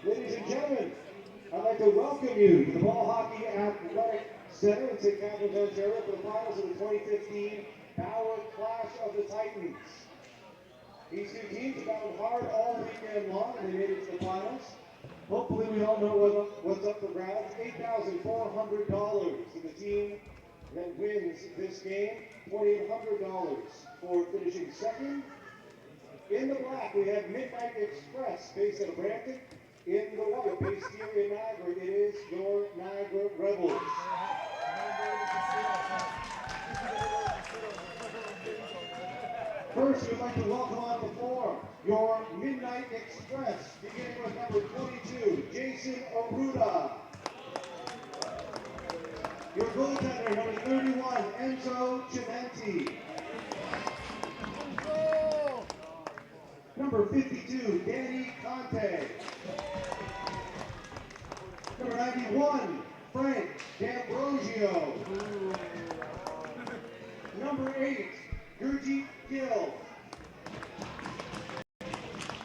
Ladies and gentlemen, I'd like to welcome you to the Ballhockey Athletic Center in St. Catharines, Ontario for the finals of the 2015 Power Clash of the Titans. These two teams battled hard all weekend long and they made it to the finals. Hopefully we all know what's up for grabs. $8,400 to the team that wins this game. $2,800 for finishing second. In the black, we have Midnight Express, based out of Brampton. In the white, based here in Niagara, it is your Niagara Rebels. First, we'd like to welcome on the floor your Midnight Express, beginning with number 22, Jason Aruda. Your goaltender, number 31, Enzo Cimenti. Number 52, Danny Conte. Number 91, Frank D'Ambrosio. Number 8, Gurjeet Gill.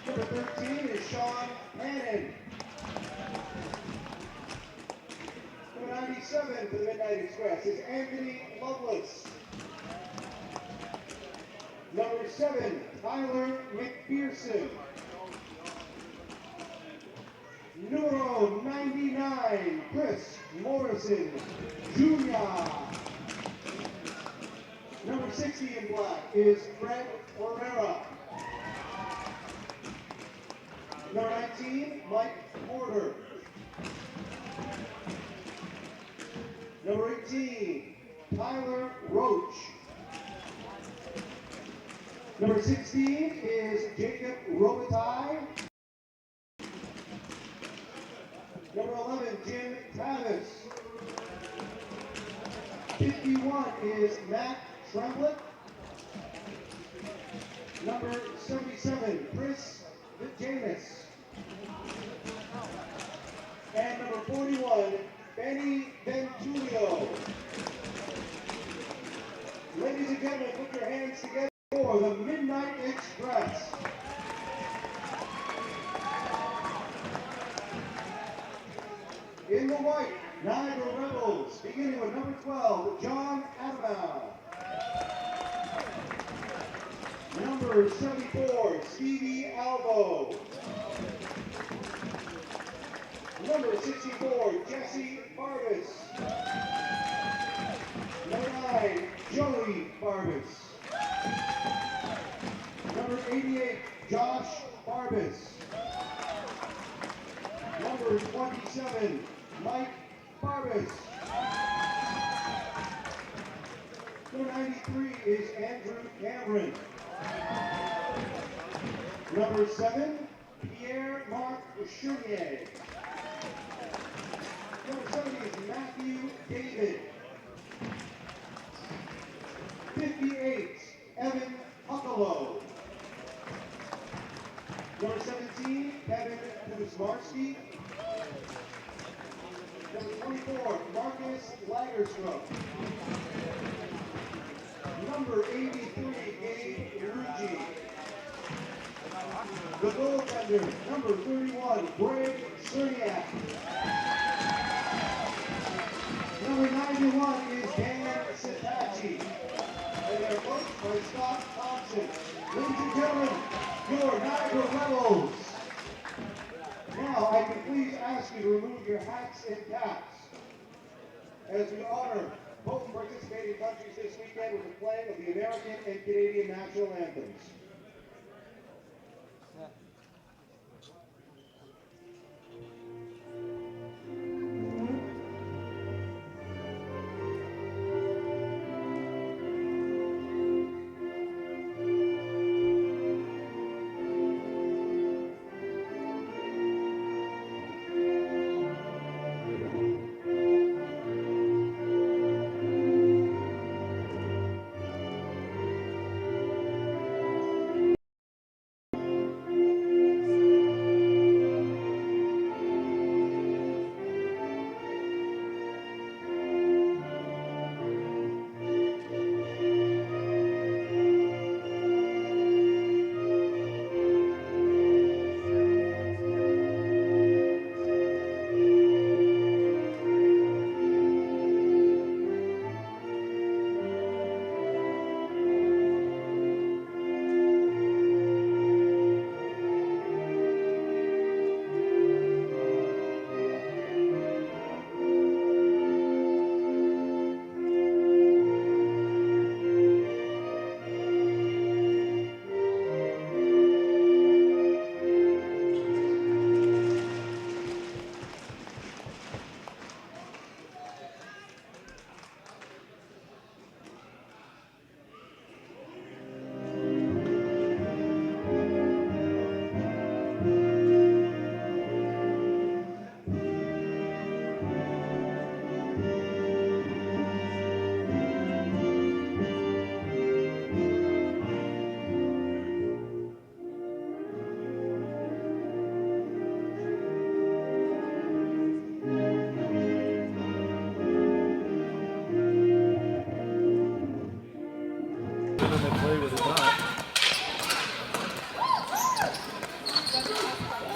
Number 13 is Sean Hannon. Number 97 for the Midnight Express is Anthony Lovelace. Number 7, Tyler McPherson. Numero 99, Chris Morrison Jr. Number 60 in black is Fred Herrera. Number 19, Mike Porter. Number 18, Tyler Roach. Number 16 is Jacob Robitaille. Number 11, Jim Travis. 51 is Matt Tremblett. Number 77, Chris Jamis. And number 41, Benny Ventulio. Ladies and gentlemen, put your hands together for the Midnight Express. In the white, Niagara Rebels, beginning with number 12, John Adamau. Number 74, Stevie Albo. Number 64, Jesse Barbas. Number 9, Joey Barbas. Number 88, Josh Barbas. Number 27, Mike Barbas. Number 93 is Andrew Cameron. Number 7, Pierre-Marc Chournier. Number 70 is Matthew David. 58, Evan Huckalo. Number 17, Kevin Kuzmarski. Number 24, Marcus Lagerstrom. Number 83, Gabe Rucci. The goaltender, number 31, Greg Cerniak. Number 91 is Dan Sitachi. And they're coached by Scott Thompson. Ladies and gentlemen, your Niagara Rebels. Now, I can please ask you to remove your hats and caps as we honor both participating countries this weekend with the playing of the American and Canadian national anthems.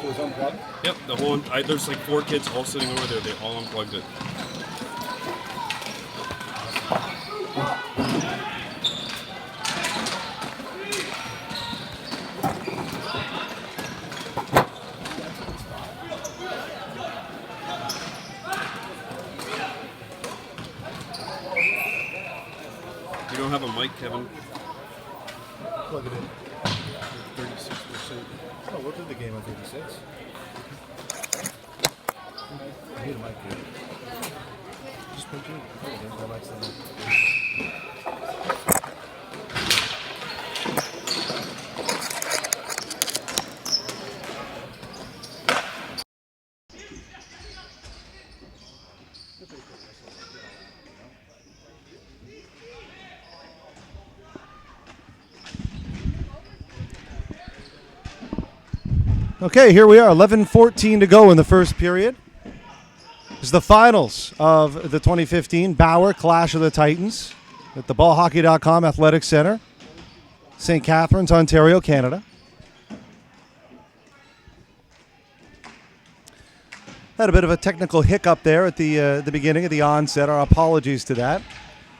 was unplugged? Yep, the whole. There's like 4 kids all sitting over there. They all unplugged it. You don't have a mic, Kevin. Plug it in. 36%. Oh, we'll do the game on 36. I need a mic here. Just put your mic's in. Okay, here we are, 11:14 to go in the first period. It's the finals of the 2015 Bauer Clash of the Titans at the Ballhockey.com Athletic Center, St. Catharines, Ontario, Canada. Had a bit of a technical hiccup there at the beginning of the onset. Our apologies to that.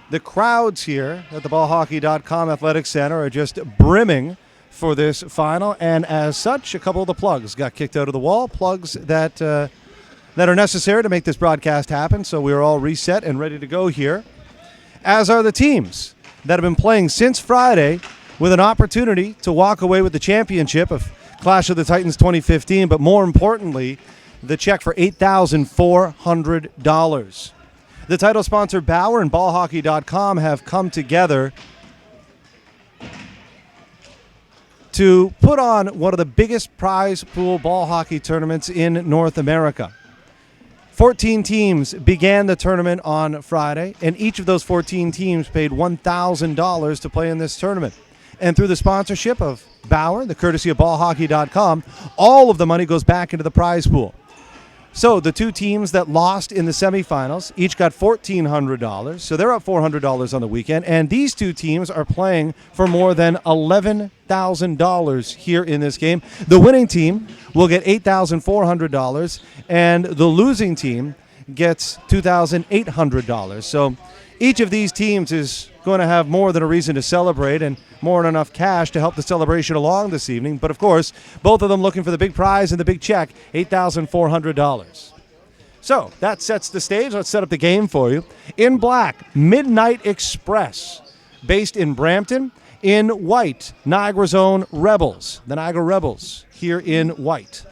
The crowds here at the Ballhockey.com Athletic Center are just brimming for this final, and as such, a couple of the plugs got kicked out of the wall. Plugs that are necessary to make this broadcast happen, so we're all reset and ready to go here, as are the teams that have been playing since Friday with an opportunity to walk away with the championship of Clash of the Titans 2015, but more importantly, the check for $8,400. The title sponsor, Bauer and Ballhockey.com, have come together to put on one of the biggest prize pool ball hockey tournaments in North America. 14 teams began the tournament on Friday, and each of those 14 teams paid $1,000 to play in this tournament. And through the sponsorship of Bauer, the courtesy of Ballhockey.com, all of the money goes back into the prize pool. So the 2 teams that lost in the semifinals each got $1,400, so they're up $400 on the weekend, and these 2 teams are playing for more than $11,000 here in this game. The winning team will get $8,400, and the losing team gets $2,800. So each of these teams is going to have more than a reason to celebrate and more than enough cash to help the celebration along this evening. But, of course, both of them looking for the big prize and the big check, $8,400. So that sets the stage. Let's set up the game for you. In black, Midnight Express, based in Brampton. In white, Niagara's own Rebels, the Niagara Rebels, here in white.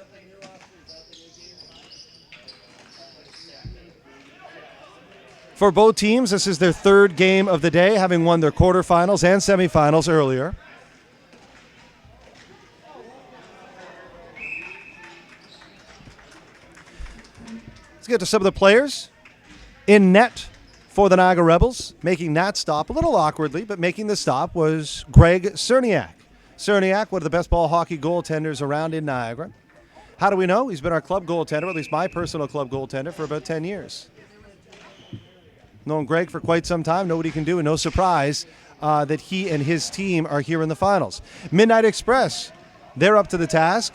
For both teams, this is their 3rd game of the day, having won their quarterfinals and semifinals earlier. Let's get to some of the players. In net for the Niagara Rebels, making that stop a little awkwardly, but making the stop was Greg Cerniak. Cerniak, one of the best ball hockey goaltenders around in Niagara. How do we know? He's been our club goaltender, or at least my personal club goaltender, for about 10 years. Known Greg for quite some time, know what he can do, and no surprise that he and his team are here in the finals. Midnight Express, they're up to the task.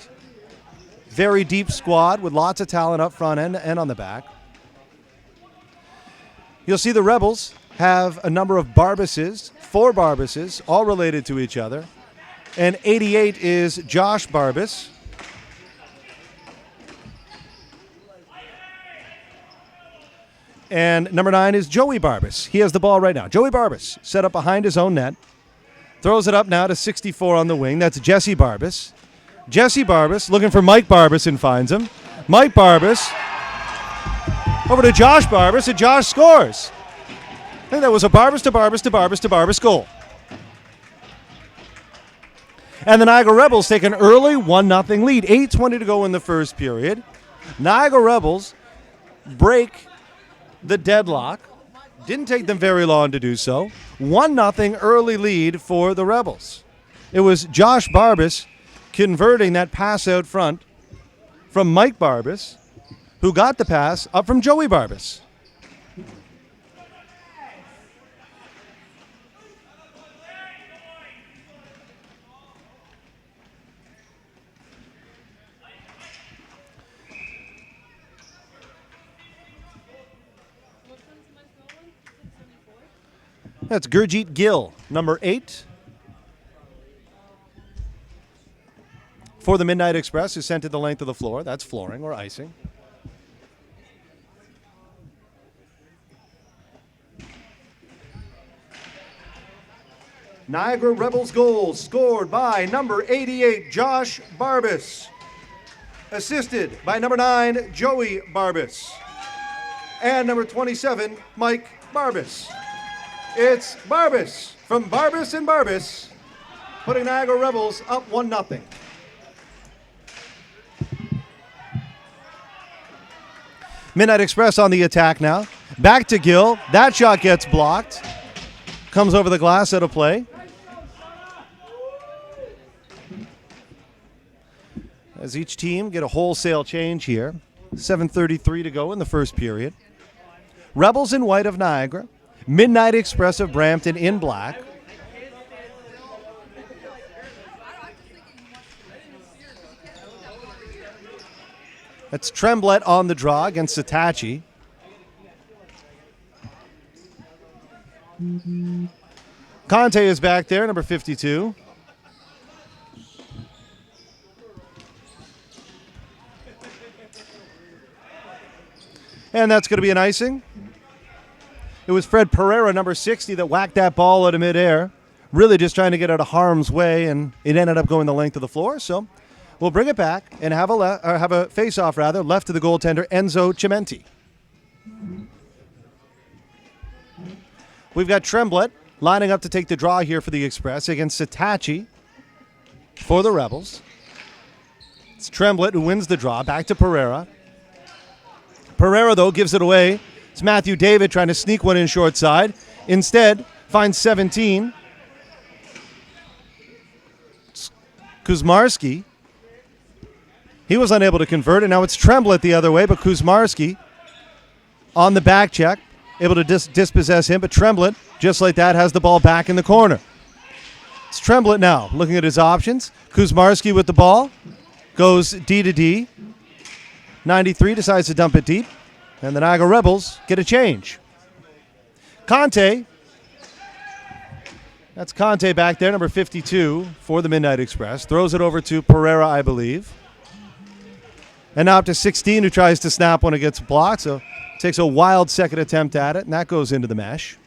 Very deep squad with lots of talent up front and on the back. You'll see the Rebels have a number of Barbises, 4 Barbises, all related to each other. And 88 is Josh Barbis. And number 9 is Joey Barbis. He has the ball right now. Joey Barbis set up behind his own net. Throws it up now to 64 on the wing. That's Jesse Barbis. Jesse Barbis looking for Mike Barbis and finds him. Mike Barbis over to Josh Barbis, and Josh scores. I think that was a Barbis to Barbis to Barbis to Barbis goal. And the Niagara Rebels take an early 1-0 lead. 8:20 to go in the first period. Niagara Rebels break the deadlock. Didn't take them very long to do so. 1-0 early lead for the Rebels. It was Josh Barbis converting that pass out front from Mike Barbis, who got the pass up from Joey Barbis. That's Gurjeet Gill, number 8. For the Midnight Express, who sent it the length of the floor. That's flooring or icing. Niagara Rebels goals scored by number 88, Josh Barbas. Assisted by number 9, Joey Barbas. And number 27, Mike Barbas. It's Barbas from Barbas and Barbas, putting Niagara Rebels up 1-0. Midnight Express on the attack now. Back to Gill. That shot gets blocked. Comes over the glass out of play. As each team get a wholesale change here. 7:33 to go in the first period. Rebels in white of Niagara. Midnight Express of Brampton in black. That's Tremblett on the draw against Satachi. Conte is back there, number 52. And that's going to be an icing. It was Fred Pereira, number 60, that whacked that ball out of midair. Really just trying to get out of harm's way, and it ended up going the length of the floor. So we'll bring it back and have a face-off, left to the goaltender, Enzo Cimenti. We've got Tremblett lining up to take the draw here for the Express against Satachi for the Rebels. It's Tremblett who wins the draw. Back to Pereira. Pereira, though, gives it away. It's Matthew David trying to sneak one in short side. Instead, finds 17. It's Kuzmarski. He was unable to convert, and now it's Tremblett the other way, but Kuzmarski on the back check, able to dispossess him, but Tremblett, just like that, has the ball back in the corner. It's Tremblett now, looking at his options. Kuzmarski with the ball, goes D to D. 93 decides to dump it deep, and the Niagara Rebels get a change. Conte, that's Conte back there, number 52 for the Midnight Express. Throws it over to Pereira, I believe. And now up to 16, who tries to snap when it gets blocked, so takes a wild second attempt at it, and that goes into the mesh.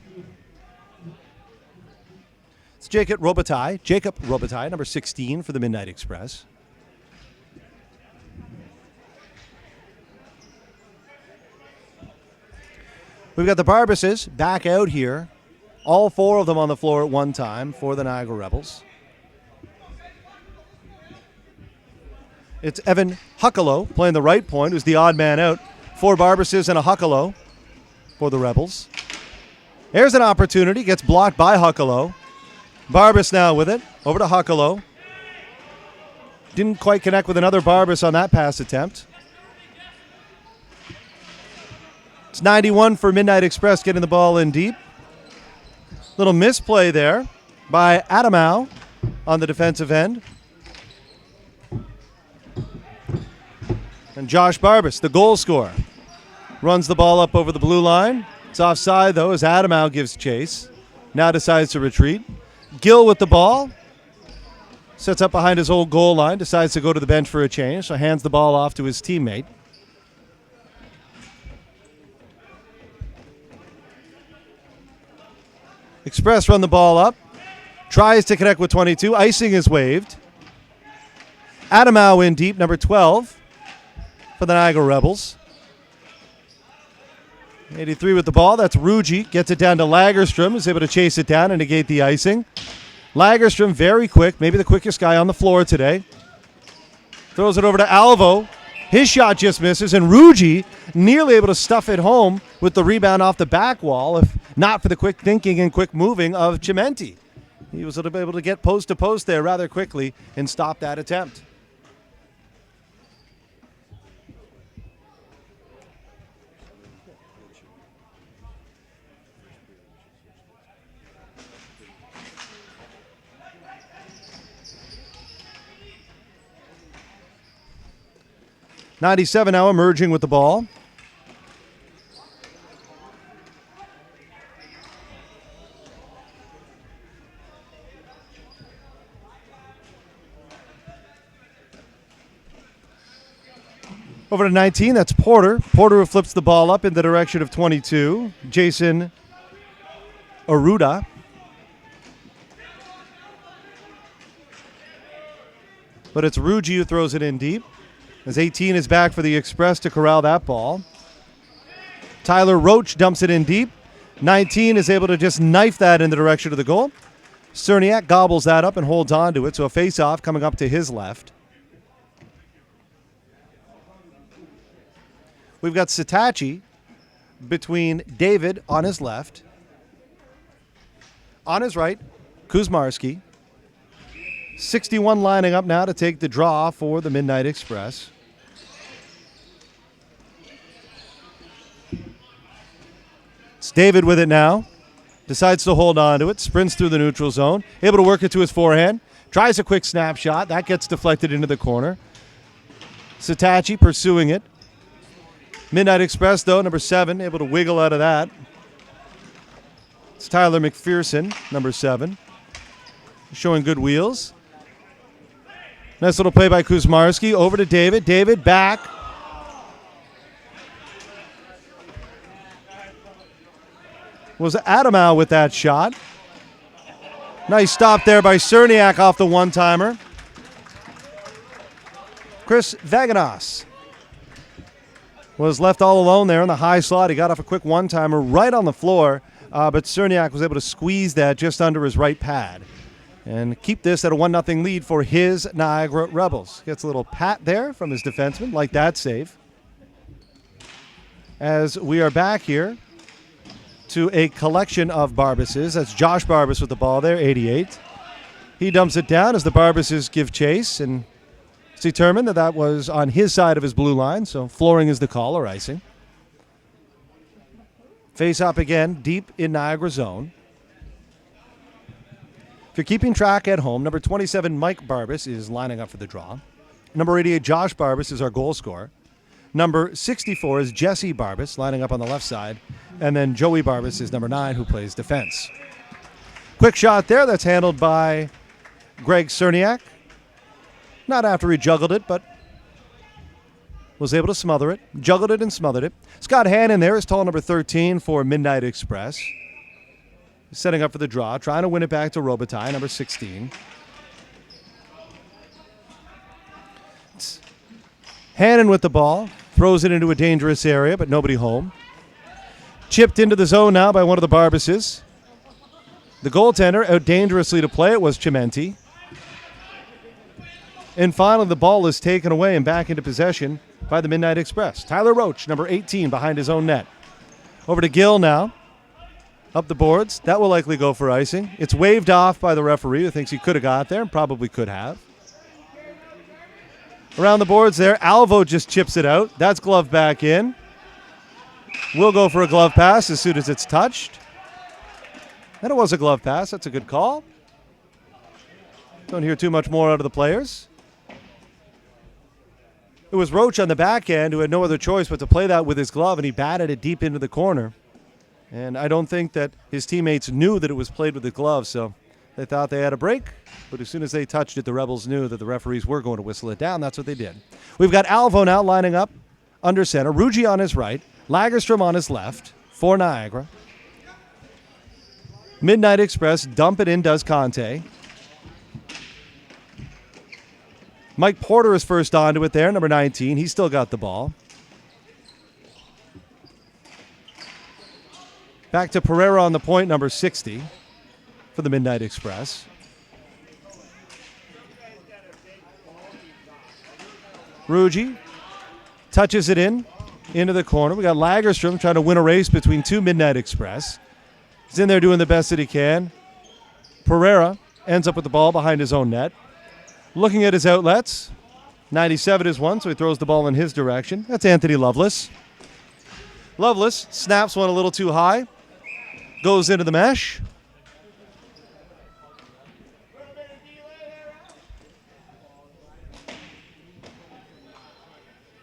It's Jacob Robitaille, number 16 for the Midnight Express. We've got the Barbases back out here. All 4 of them on the floor at one time for the Niagara Rebels. It's Evan Huckalo playing the right point, who's the odd man out. 4 Barbases and a Huckalo for the Rebels. There's an opportunity. Gets blocked by Huckalo. Barbas now with it. Over to Huckalo. Didn't quite connect with another Barbas on that pass attempt. It's 91 for Midnight Express getting the ball in deep. Little misplay there by Adamau on the defensive end. And Josh Barbas, the goal scorer, runs the ball up over the blue line. It's offside, though, as Adamau gives chase. Now decides to retreat. Gill with the ball. Sets up behind his old goal line. Decides to go to the bench for a change. So hands the ball off to his teammate. Express run the ball up. Tries to connect with 22. Icing is waved. Adamau in deep, number 12 for the Niagara Rebels. 83 with the ball. That's Ruji. Gets it down to Lagerstrom. Is able to chase it down and negate the icing. Lagerstrom very quick. Maybe the quickest guy on the floor today. Throws it over to Alvo. His shot just misses. And Ruji nearly able to stuff it home with the rebound off the back wall, if not for the quick thinking and quick moving of Cimenti. He was able to get post to post there rather quickly and stop that attempt. '97 now emerging with the ball. Over to 19, that's Porter. Porter who flips the ball up in the direction of 22. Jason Aruda. But it's Rugi who throws it in deep. As 18 is back for the Express to corral that ball. Tyler Roach dumps it in deep. 19 is able to just knife that in the direction of the goal. Cerniak gobbles that up and holds on to it, so a face-off coming up to his left. We've got Sitachi between David on his left. On his right, Kuzmarski. 61 lining up now to take the draw for the Midnight Express. It's David with it now. Decides to hold on to it. Sprints through the neutral zone. Able to work it to his forehand. Tries a quick snapshot. That gets deflected into the corner. Sitachi pursuing it. Midnight Express, though, number 7, able to wiggle out of that. It's Tyler McPherson, number 7. Showing good wheels. Nice little play by Kuzmarski. Over to David. David back. Was Adamau with that shot. Nice stop there by Cerniak off the one-timer. Chris Vaganos was left all alone there in the high slot. He got off a quick one-timer right on the floor, but Cerniak was able to squeeze that just under his right pad and keep this at a 1-0 lead for his Niagara Rebels. Gets a little pat there from his defenseman, like that save. As we are back here to a collection of Barbases. That's Josh Barbas with the ball there, 88. He dumps it down as the Barbases give chase, and it's determined that that was on his side of his blue line, so flooring is the call or icing. Face up again, deep in Niagara zone. If you're keeping track at home, number 27, Mike Barbas, is lining up for the draw. Number 88, Josh Barbas, is our goal scorer. Number 64 is Jesse Barbas, lining up on the left side. And then Joey Barbas is number 9, who plays defense. Quick shot there. That's handled by Greg Cerniak. Not after he juggled it, but was able to smother it. Juggled it and smothered it. Scott Hannon there is tall number 13 for Midnight Express. Setting up for the draw, trying to win it back to Robitaille, number 16. It's Hannon with the ball. Throws it into a dangerous area, but nobody home. Chipped into the zone now by one of the Barbases. The goaltender out dangerously to play it was Chimenti. And finally, the ball is taken away and back into possession by the Midnight Express. Tyler Roach, number 18, behind his own net. Over to Gill now. Up the boards. That will likely go for icing. It's waved off by the referee, who thinks he could have got there and probably could have. Around the boards there, Alvo just chips it out. That's glove back in. We'll go for a glove pass as soon as it's touched. And it was a glove pass. That's a good call. Don't hear too much more out of the players. It was Roach on the back end who had no other choice but to play that with his glove, and he batted it deep into the corner. And I don't think that his teammates knew that it was played with the glove, so they thought they had a break. But as soon as they touched it, the Rebels knew that the referees were going to whistle it down. That's what they did. We've got Alvo now lining up under center. Rugi on his right. Lagerstrom on his left for Niagara. Midnight Express, dump it in, does Conte. Mike Porter is first onto it there, number 19. He's still got the ball. Back to Pereira on the point, number 60 for the Midnight Express. Rugi touches it into the corner. We got Lagerstrom trying to win a race between two Midnight Express. He's in there doing the best that he can. Pereira ends up with the ball behind his own net. Looking at his outlets. 97 is one, so he throws the ball in his direction. That's Anthony Lovelace. Lovelace snaps one a little too high. Goes into the mesh.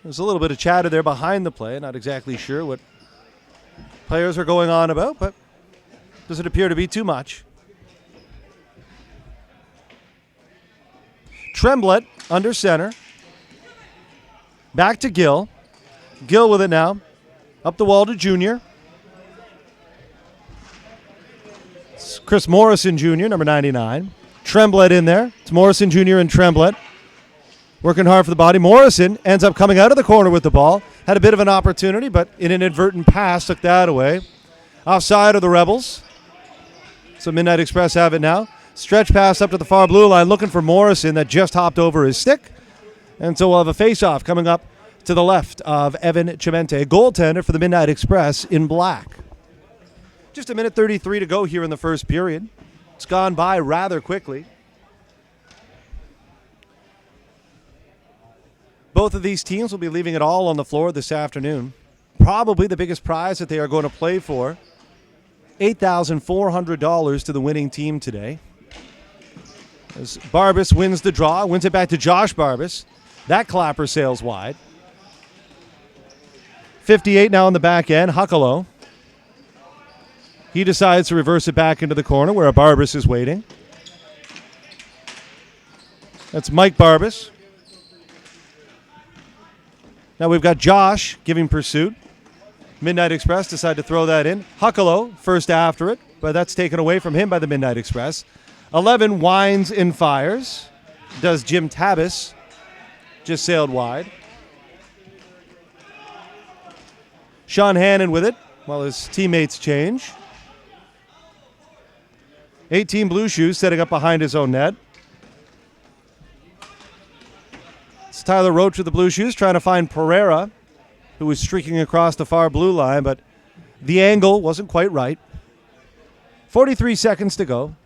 There's a little bit of chatter there behind the play. Not exactly sure what players are going on about, but doesn't appear to be too much. Tremblett under center. Back to Gill. Gill with it now. Up the wall to Junior. It's Chris Morrison Jr., number 99. Tremblett in there. It's Morrison Jr. and Tremblett. Working hard for the body. Morrison ends up coming out of the corner with the ball. Had a bit of an opportunity, but in an inadvertent pass, took that away. Offside of the Rebels. So Midnight Express have it now. Stretch pass up to the far blue line, looking for Morrison that just hopped over his stick. And so we'll have a face-off coming up to the left of Evan Chimente, goaltender for the Midnight Express in black. Just a minute 33 to go here in the first period. It's gone by rather quickly. Both of these teams will be leaving it all on the floor this afternoon. Probably the biggest prize that they are going to play for. $8,400 to the winning team today. As Barbas wins the draw, wins it back to Josh Barbas. That clapper sails wide. 58 now on the back end, Huckalo. He decides to reverse it back into the corner where a Barbas is waiting. That's Mike Barbas. Now we've got Josh giving pursuit. Midnight Express decide to throw that in. Huckalo first after it, but that's taken away from him by the Midnight Express. 11 winds and fires. Does Jim Tabas. Just sailed wide. Sean Hannon with it while his teammates change. 18 Blue Shoes setting up behind his own net. It's Tyler Roach with the Blue Shoes trying to find Pereira, who was streaking across the far blue line, but the angle wasn't quite right. 43 seconds to go.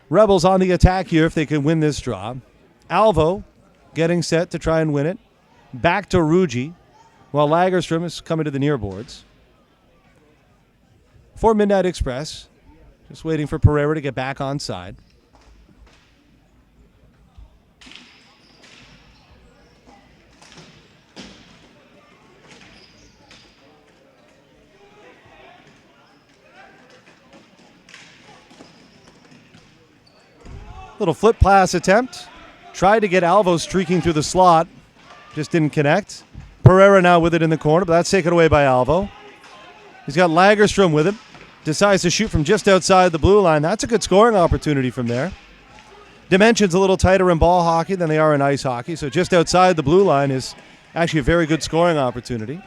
Rebels on the attack here if they can win this draw. Alvo getting set to try and win it. Back to Ruggie, while Lagerstrom is coming to the near boards. For Midnight Express, just waiting for Pereira to get back on side. Little flip pass attempt. Tried to get Alvo streaking through the slot. Just didn't connect. Pereira now with it in the corner, but that's taken away by Alvo. He's got Lagerstrom with him. Decides to shoot from just outside the blue line. That's a good scoring opportunity from there. Dimensions a little tighter in ball hockey than they are in ice hockey, so just outside the blue line is actually a very good scoring opportunity.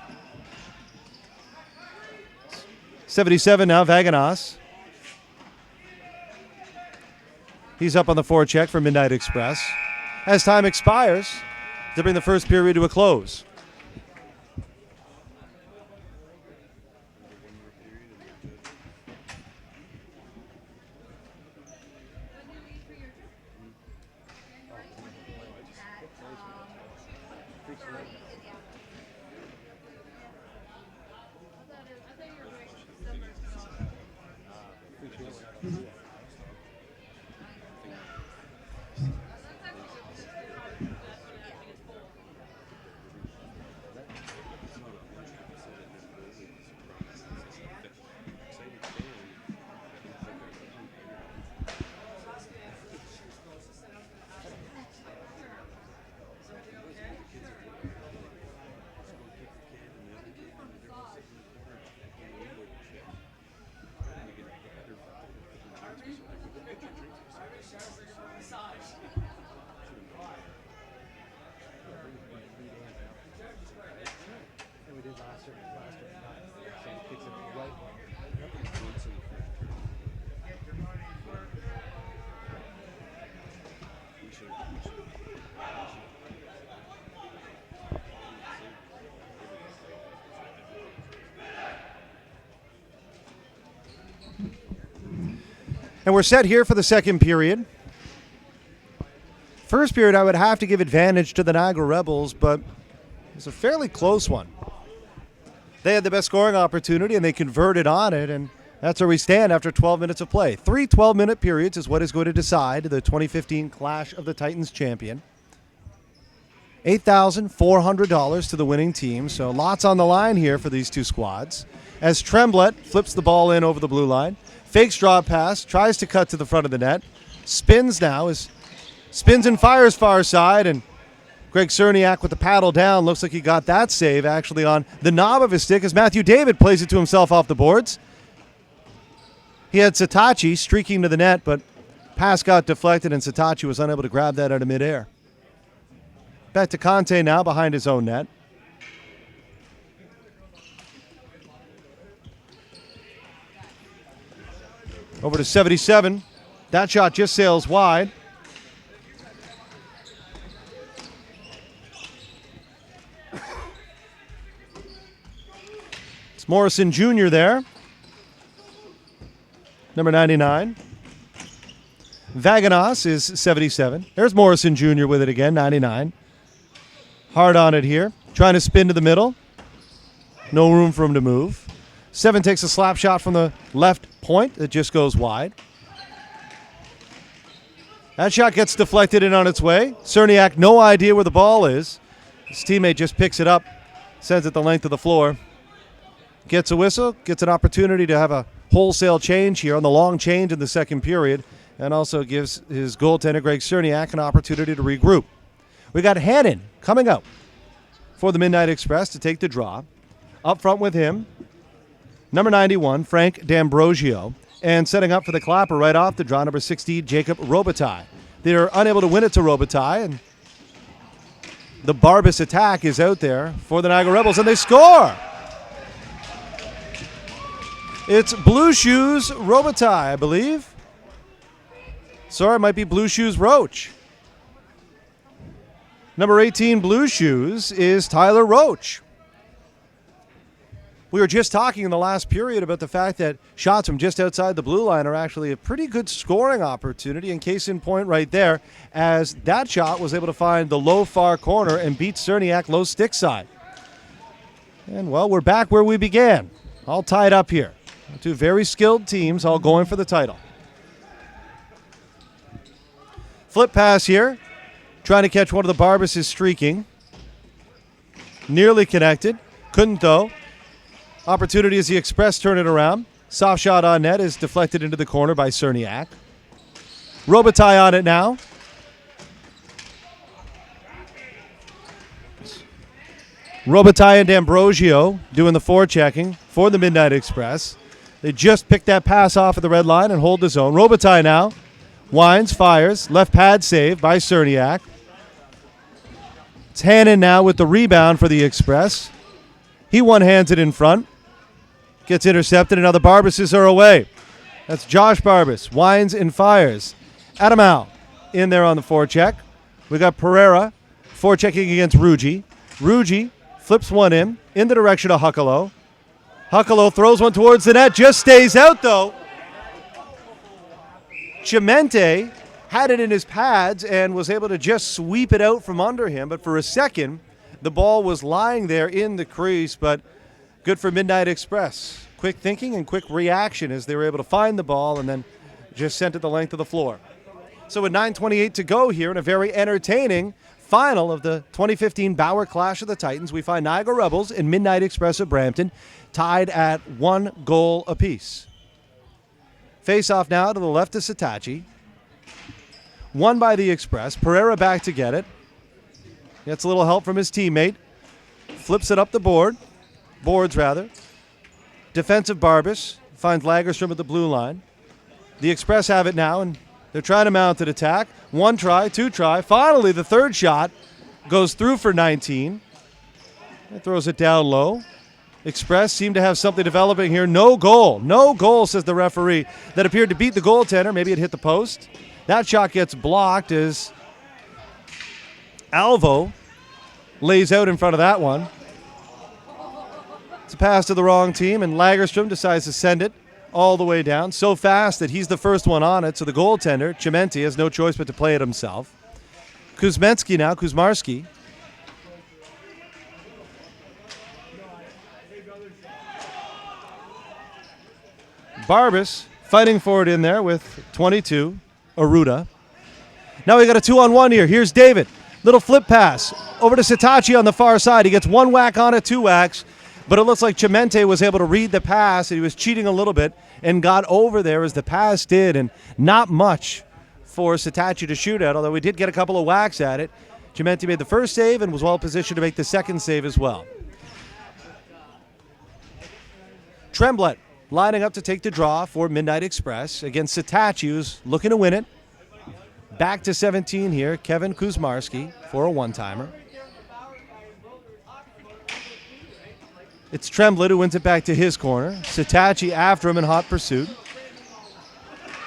77 now, Vaganas. He's up on the forecheck for Midnight Express. As time expires, to bring the first period to a close. And we're set here for the second period. First period, I would have to give advantage to the Niagara Rebels, but it's a fairly close one. They had the best scoring opportunity, and they converted on it, and that's where we stand after 12 minutes of play. 3 12-minute periods is what is going to decide the 2015 Clash of the Titans champion. $8,400 to the winning team, so lots on the line here for these two squads. As Tremblett flips the ball in over the blue line. Fakes draw pass, tries to cut to the front of the net. Spins now, spins and fires far side, and Greg Cerniak with the paddle down. Looks like he got that save actually on the knob of his stick as Matthew David plays it to himself off the boards. He had Satachi streaking to the net, but pass got deflected and Satachi was unable to grab that out of midair. Back to Conte now behind his own net. Over to 77. That shot just sails wide. It's Morrison Jr. there. Number 99. Vaganos is 77. There's Morrison Jr. with it again, 99. Hard on it here. Trying to spin to the middle. No room for him to move. 7 takes a slap shot from the left point that just goes wide. That shot gets deflected in on its way. Cerniak, no idea where the ball is. His teammate just picks it up, sends it the length of the floor. Gets a whistle, gets an opportunity to have a wholesale change here on the long change in the second period, and also gives his goaltender, Greg Cerniak, an opportunity to regroup. We got Hannon coming out for the Midnight Express to take the draw. Up front with him, number 91, Frank D'Ambrosio, and setting up for the clapper right off the draw, number 60, Jacob Robitaille. They're unable to win it to Robitaille, and the Barbas attack is out there for the Niagara Rebels, and they score! It's Blue Shoes Robitaille, I believe. Sorry, it might be Blue Shoes Roach. Number 18, Blue Shoes, is Tyler Roach. We were just talking in the last period about the fact that shots from just outside the blue line are actually a pretty good scoring opportunity, and case in point right there, as that shot was able to find the low far corner and beat Cerniak low stick side. And, well, we're back where we began, all tied up here. Two very skilled teams all going for the title. Flip pass here. Trying to catch one of the Barbas is streaking. Nearly connected. Couldn't though. Opportunity as the Express turn it around. Soft shot on net is deflected into the corner by Cerniak. Robitaille on it now. Robitaille and D'Ambrosio doing the forechecking for the Midnight Express. They just picked that pass off at the red line and hold the zone. Robitaille now. Winds, fires. Left pad save by Cerniak. It's Hannon now with the rebound for the Express. He one-hands it in front. Gets intercepted, and now the Barbases are away. That's Josh Barbas. Winds and fires. Adamau in there on the forecheck. We got Pereira forechecking against Ruggi. Ruggi flips one in the direction of Huckalo. Huckalo throws one towards the net, just stays out though. Chimente had it in his pads and was able to just sweep it out from under him, but for a second, the ball was lying there in the crease, but good for Midnight Express. Quick thinking and quick reaction as they were able to find the ball and then just sent it the length of the floor. So with 9:28 to go here in a very entertaining final of the 2015 Bauer Clash of the Titans, we find Niagara Rebels and Midnight Express of Brampton tied at 1 goal apiece. Face off now to the left of Satachi. Won by the Express. Pereira back to get it. Gets a little help from his teammate. Flips it up the boards rather. Defensive Barbas finds Lagerstrom at the blue line. The Express have it now, and they're trying to mount an attack. 1 try, 2 try. Finally, the third shot goes through for 19. It throws it down low. Express seem to have something developing here. No goal. No goal, says the referee. That appeared to beat the goaltender. Maybe it hit the post. That shot gets blocked as Alvo lays out in front of that one. It's a pass to the wrong team, and Lagerstrom decides to send it all the way down so fast that he's the first one on it, so the goaltender, Chimente, has no choice but to play it himself. Kuzminski now, Kuzmarski. Barbas fighting for it in there with 22, Aruda. Now we got a 2-on-1 here. Here's David. Little flip pass over to Satachi on the far side. He gets 1 whack on it, 2 whacks, but it looks like Chimente was able to read the pass, and he was cheating a little bit and got over there as the pass did, and not much for Satachi to shoot at, although we did get a couple of whacks at it. Chimente made the first save and was well positioned to make the second save as well. Tremblett lining up to take the draw for Midnight Express against Sitachi, who's looking to win it. Back to 17 here, Kevin Kuzmarski for a one-timer. It's Tremblett who wins it back to his corner. Sitachi after him in hot pursuit.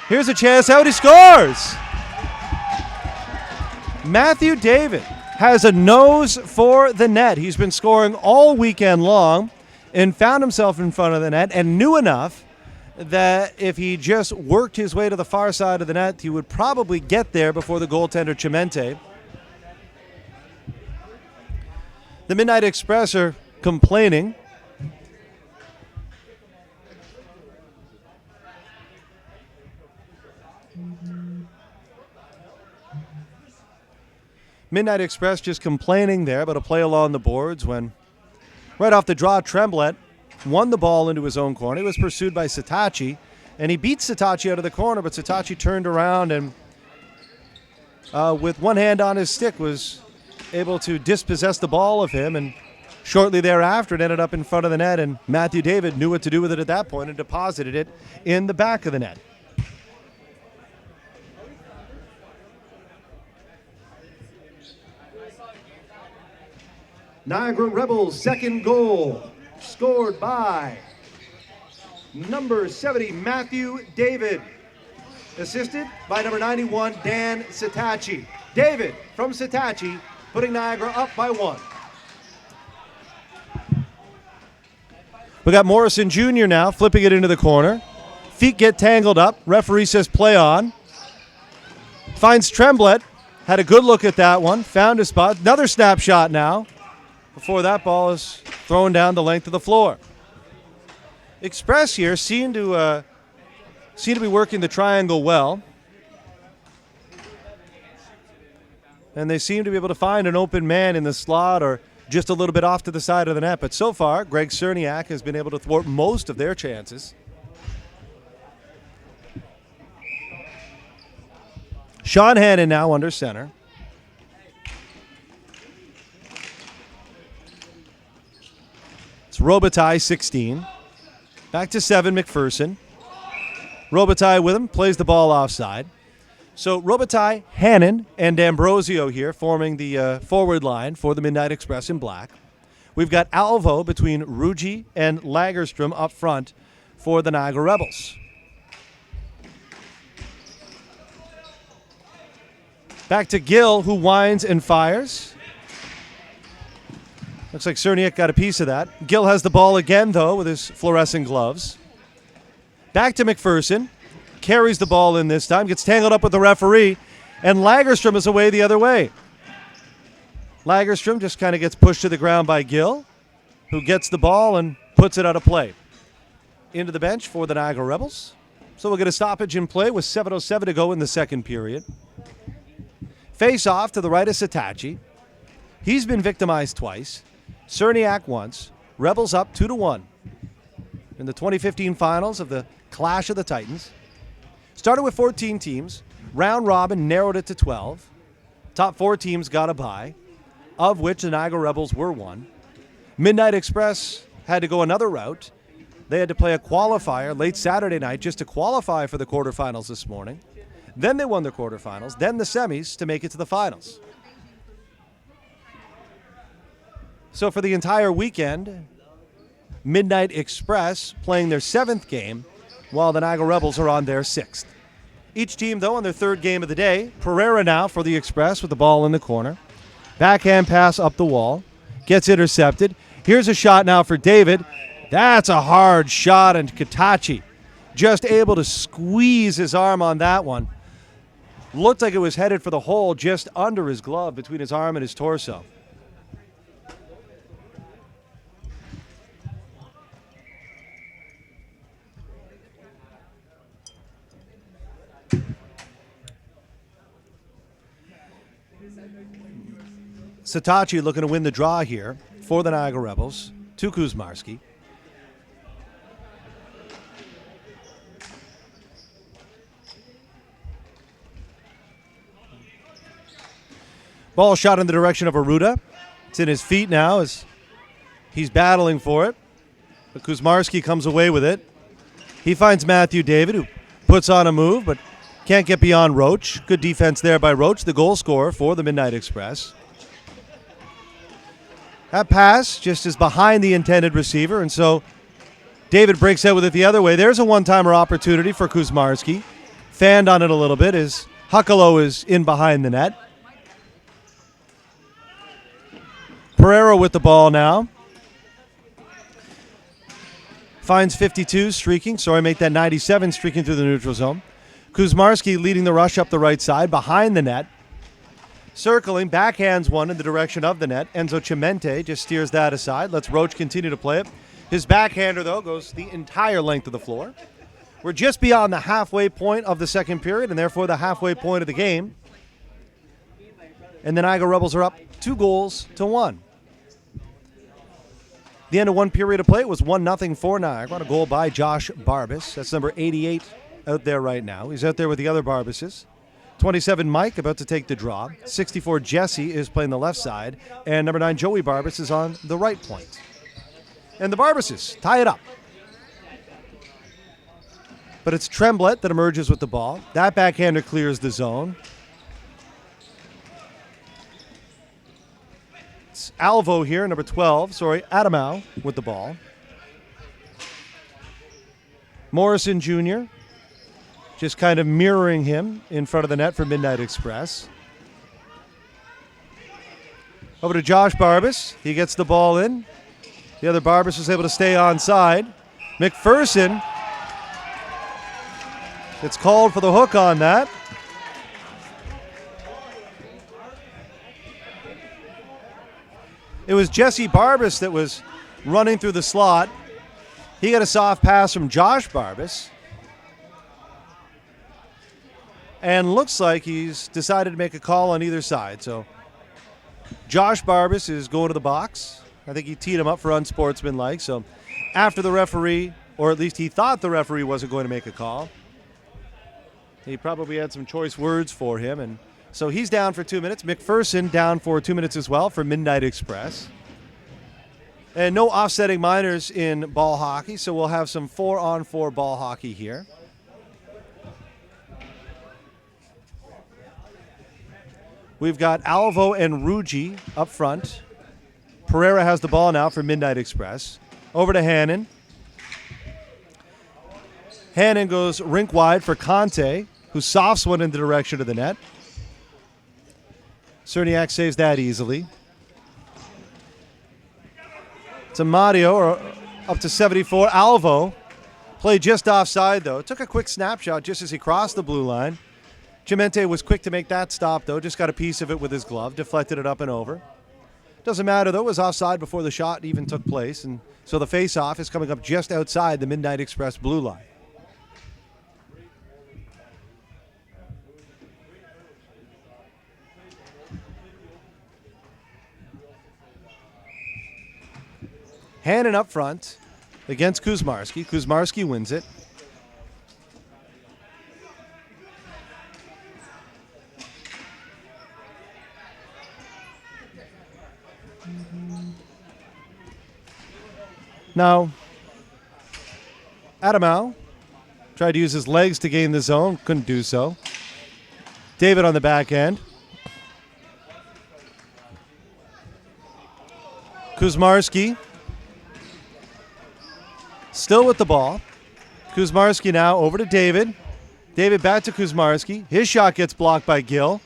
Here's a chance out, he scores! Matthew David has a nose for the net. He's been scoring all weekend long and found himself in front of the net and knew enough that if he just worked his way to the far side of the net, he would probably get there before the goaltender Chimente. The Midnight Express are complaining. Midnight Express just complaining there about a play along the boards when right off the draw, Tremblett won the ball into his own corner. He was pursued by Sitachi, and he beat Sitachi out of the corner, but Sitachi turned around and with one hand on his stick was able to dispossess the ball of him, and shortly thereafter it ended up in front of the net, and Matthew David knew what to do with it at that point and deposited it in the back of the net. Niagara Rebels' second goal, scored by number 70, Matthew David, assisted by number 91, Dan Sitachi. David from Sitachi, putting Niagara up by 1. We got Morrison Jr. now, flipping it into the corner. Feet get tangled up. Referee says play on. Finds Tremblett. Had a good look at that one. Found his spot. Another snapshot now, before that ball is thrown down the length of the floor. Express here seem to be working the triangle well. And they seem to be able to find an open man in the slot or just a little bit off to the side of the net. But so far, Greg Cerniak has been able to thwart most of their chances. Sean Hannon now under center. It's Robitaille, 16. Back to 7, McPherson. Robitaille with him, plays the ball offside. So Robitaille, Hannon, and D'Ambrosio here forming the forward line for the Midnight Express in black. We've got Alvo between Ruggi and Lagerstrom up front for the Niagara Rebels. Back to Gill, who winds and fires. Looks like Cerniak got a piece of that. Gill has the ball again, though, with his fluorescent gloves. Back to McPherson. Carries the ball in this time. Gets tangled up with the referee. And Lagerstrom is away the other way. Lagerstrom just kind of gets pushed to the ground by Gill, who gets the ball and puts it out of play. Into the bench for the Niagara Rebels. So we'll get a stoppage in play with 7:07 to go in the second period. Face off to the right of Sitachi. He's been victimized twice. Cerniak once. Rebels up 2-1 in the 2015 finals of the Clash of the Titans. Started with 14 teams. Round robin narrowed it to 12. Top 4 teams got a bye, of which the Niagara Rebels were one. Midnight Express had to go another route. They had to play a qualifier late Saturday night just to qualify for the quarterfinals this morning. Then they won their quarterfinals, then the semis to make it to the finals. So for the entire weekend, Midnight Express playing their 7th game, while the Niagara Rebels are on their 6th. Each team, though, on their 3rd game of the day. Pereira now for the Express with the ball in the corner. Backhand pass up the wall. Gets intercepted. Here's a shot now for David. That's a hard shot, and Katachi just able to squeeze his arm on that one. Looked like it was headed for the hole just under his glove, between his arm and his torso. Sitachi looking to win the draw here for the Niagara Rebels to Kuzmarski. Ball shot in the direction of Aruda. It's in his feet now as he's battling for it. But Kuzmarski comes away with it. He finds Matthew David, who puts on a move, but can't get beyond Roach. Good defense there by Roach, the goal scorer for the Midnight Express. That pass just is behind the intended receiver, and so David breaks out with it the other way. There's a one-timer opportunity for Kuzmarski. Fanned on it a little bit as Huckalo is in behind the net. Pereira with the ball now. Finds 52, streaking. Make that 97, streaking through the neutral zone. Kuzmarski leading the rush up the right side, behind the net. Circling, backhands one in the direction of the net. Enzo Chimente just steers that aside. Lets Roach continue to play it. His backhander, though, goes the entire length of the floor. We're just beyond the halfway point of the second period, and therefore the halfway point of the game. And the Niagara Rebels are up 2-1. The end of one period of play, it was 1-0 for Niagara. A goal by Josh Barbas. That's number 88 out there right now. He's out there with the other Barbases. 27, Mike, about to take the draw. 64, Jesse, is playing the left side. And number 9, Joey Barbas, is on the right point. And the Barbases tie it up. But it's Tremblett that emerges with the ball. That backhander clears the zone. It's Alvo here, number 12. Adamau with the ball. Morrison Jr. just kind of mirroring him in front of the net for Midnight Express. Over to Josh Barbas. He gets the ball in. The other Barbas was able to stay onside. McPherson gets called for the hook on that. It was Jesse Barbas that was running through the slot. He got a soft pass from Josh Barbas. And looks like he's decided to make a call on either side. So Josh Barbas is going to the box. I think he teed him up for unsportsmanlike. So after the referee, or at least he thought the referee wasn't going to make a call, he probably had some choice words for him. And so he's down for 2 minutes. McPherson down for 2 minutes as well for Midnight Express. And no offsetting minors in ball hockey, so we'll have some 4-on-4 ball hockey here. We've got Alvo and Ruggi up front. Pereira has the ball now for Midnight Express. Over to Hannon. Hannon goes rink wide for Conte, who softs one in the direction of the net. Cerniak saves that easily. To Mario, or up to 74. Alvo played just offside, though. Took a quick snapshot just as he crossed the blue line. Chimente was quick to make that stop, though. Just got a piece of it with his glove. Deflected it up and over. Doesn't matter, though. It was offside before the shot even took place. And so the face-off is coming up just outside the Midnight Express blue line. Hannon up front against Kuzmarski. Kuzmarski wins it. Now, Adamau tried to use his legs to gain the zone. Couldn't do so. David on the back end. Kuzmarski still with the ball. Kuzmarski now over to David. David back to Kuzmarski. His shot gets blocked by Gill.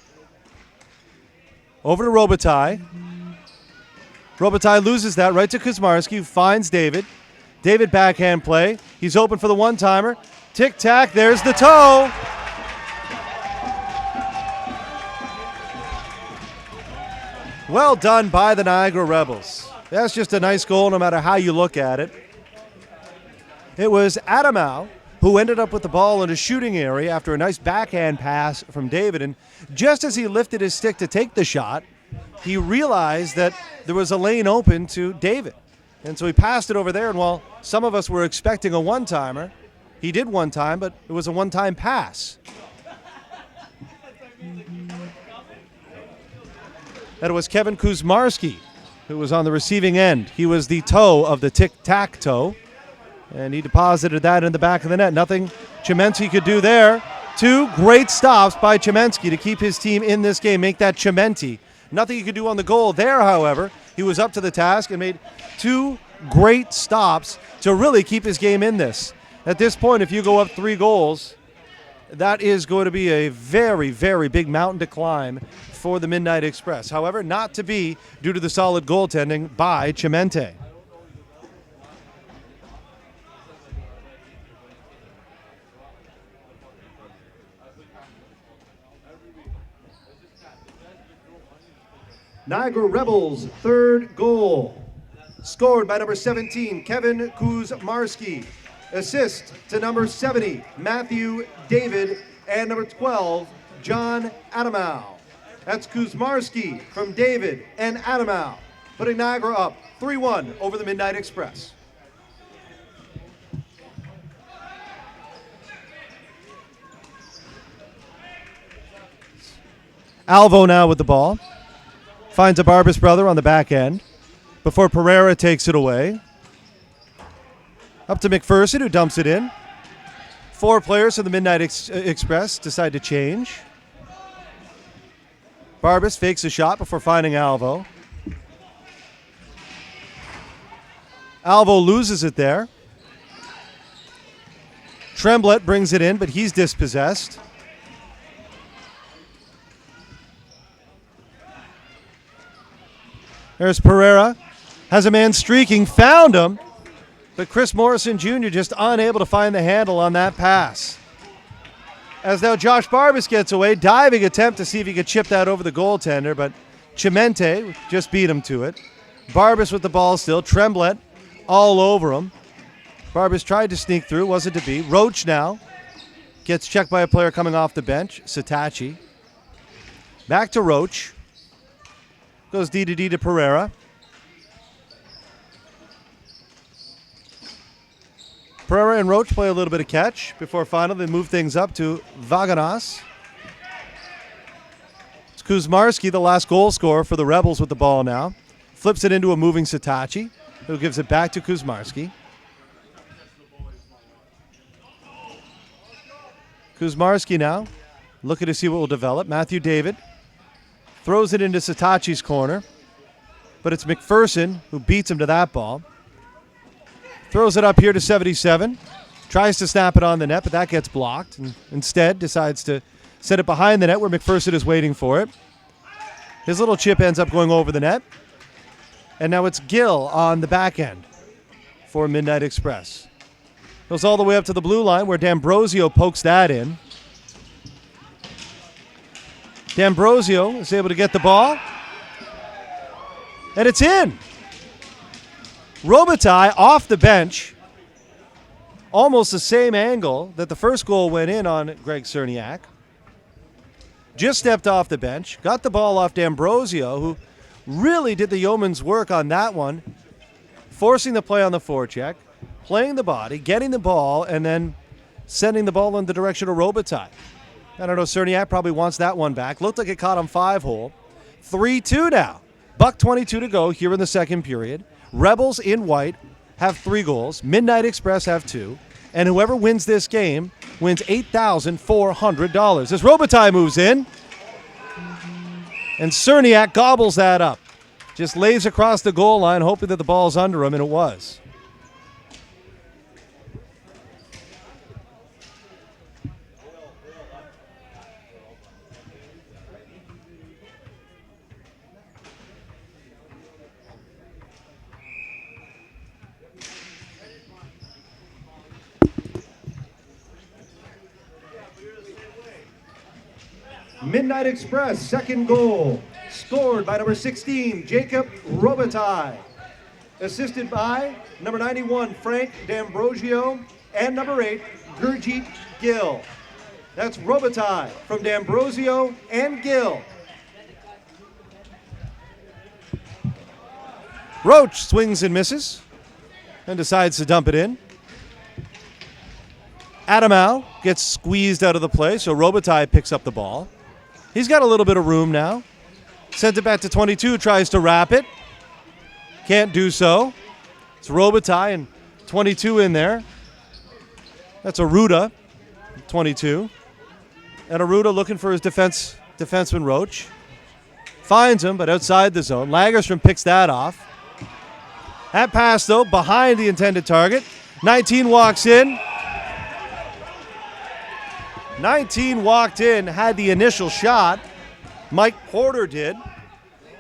Over to Robitaille. Robitaille loses that right to Kuzmarski, who finds David. David backhand play. He's open for the one-timer. Tic-tac, there's the toe. Well done by the Niagara Rebels. That's just a nice goal no matter how you look at it. It was Adamau who ended up with the ball in a shooting area after a nice backhand pass from David. And just as he lifted his stick to take the shot, he realized that there was a lane open to David. And so he passed it over there. And while some of us were expecting a one-timer, he did one time, but it was a one-time pass. that it was Kevin Kuzmarski who was on the receiving end. He was the toe of the tic-tac-toe, and he deposited that in the back of the net. Nothing Chemensky could do there. 2 great stops by Chemensky to keep his team in this game, make that Chementi. Nothing he could do on the goal there, however. He was up to the task and made 2 great stops to really keep his game in this. At this point, if you go up 3 goals, that is going to be a very, very big mountain to climb for the Midnight Express. However, not to be due to the solid goaltending by Chimente. Niagara Rebels' 3rd goal, scored by number 17, Kevin Kuzmarski. Assist to number 70, Matthew David, and number 12, John Adamau. That's Kuzmarski from David and Adamau, putting Niagara up 3-1 over the Midnight Express. Alvo now with the ball. Finds a Barbas brother on the back end before Pereira takes it away. Up to McPherson, who dumps it in. 4 players from the Midnight Express decide to change. Barbas fakes a shot before finding Alvo. Alvo loses it there. Tremblett brings it in, but he's dispossessed. There's Pereira. Has a man streaking, found him. But Chris Morrison Jr. just unable to find the handle on that pass. As now Josh Barbas gets away, diving attempt to see if he could chip that over the goaltender, but Chimente just beat him to it. Barbas with the ball still, Tremblett all over him. Barbas tried to sneak through, wasn't to be. Roach now gets checked by a player coming off the bench, Satachi. Back to Roach. Goes D to Pereira. Pereira and Roach play a little bit of catch before finally they move things up to Vaganas. It's Kuzmarski, the last goal scorer for the Rebels with the ball now. Flips it into a moving Satachi, who gives it back to Kuzmarski. Kuzmarski now, looking to see what will develop. Matthew David throws it into Satachi's corner, but it's McPherson who beats him to that ball. Throws it up here to 77. Tries to snap it on the net, but that gets blocked. And instead decides to set it behind the net where McPherson is waiting for it. His little chip ends up going over the net. And now it's Gill on the back end for Midnight Express. Goes all the way up to the blue line where D'Ambrosio pokes that in. D'Ambrosio is able to get the ball. And it's in. Robitaille off the bench, almost the same angle that the first goal went in on Greg Cerniak. Just stepped off the bench, got the ball off D'Ambrosio, who really did the yeoman's work on that one, forcing the play on the forecheck, playing the body, getting the ball, and then sending the ball in the direction of Robitaille. I don't know, Cerniak probably wants that one back. Looked like it caught him 5-hole. 3-2 now. $1:22 to go here in the second period. Rebels in white have 3 goals. Midnight Express have 2. And whoever wins this game wins $8,400. As Robitaille moves in, and Cerniak gobbles that up. Just lays across the goal line, hoping that the ball's under him, and it was. Midnight Express, second goal, scored by number 16, Jacob Robitaille. Assisted by number 91, Frank D'Ambrosio, and number 8, Gurjit Gill. That's Robitaille from D'Ambrosio and Gill. Roach swings and misses and decides to dump it in. Adamau gets squeezed out of the play, so Robitaille picks up the ball. He's got a little bit of room now. Sent it back to 22, tries to wrap it. Can't do so. It's Robitaille and 22 in there. That's Aruda, 22. And Aruda looking for his defenseman Roach. Finds him, but outside the zone. Lagerstrom picks that off. That pass, though, behind the intended target. 19 walks in. 19 walked in, had the initial shot. Mike Porter did.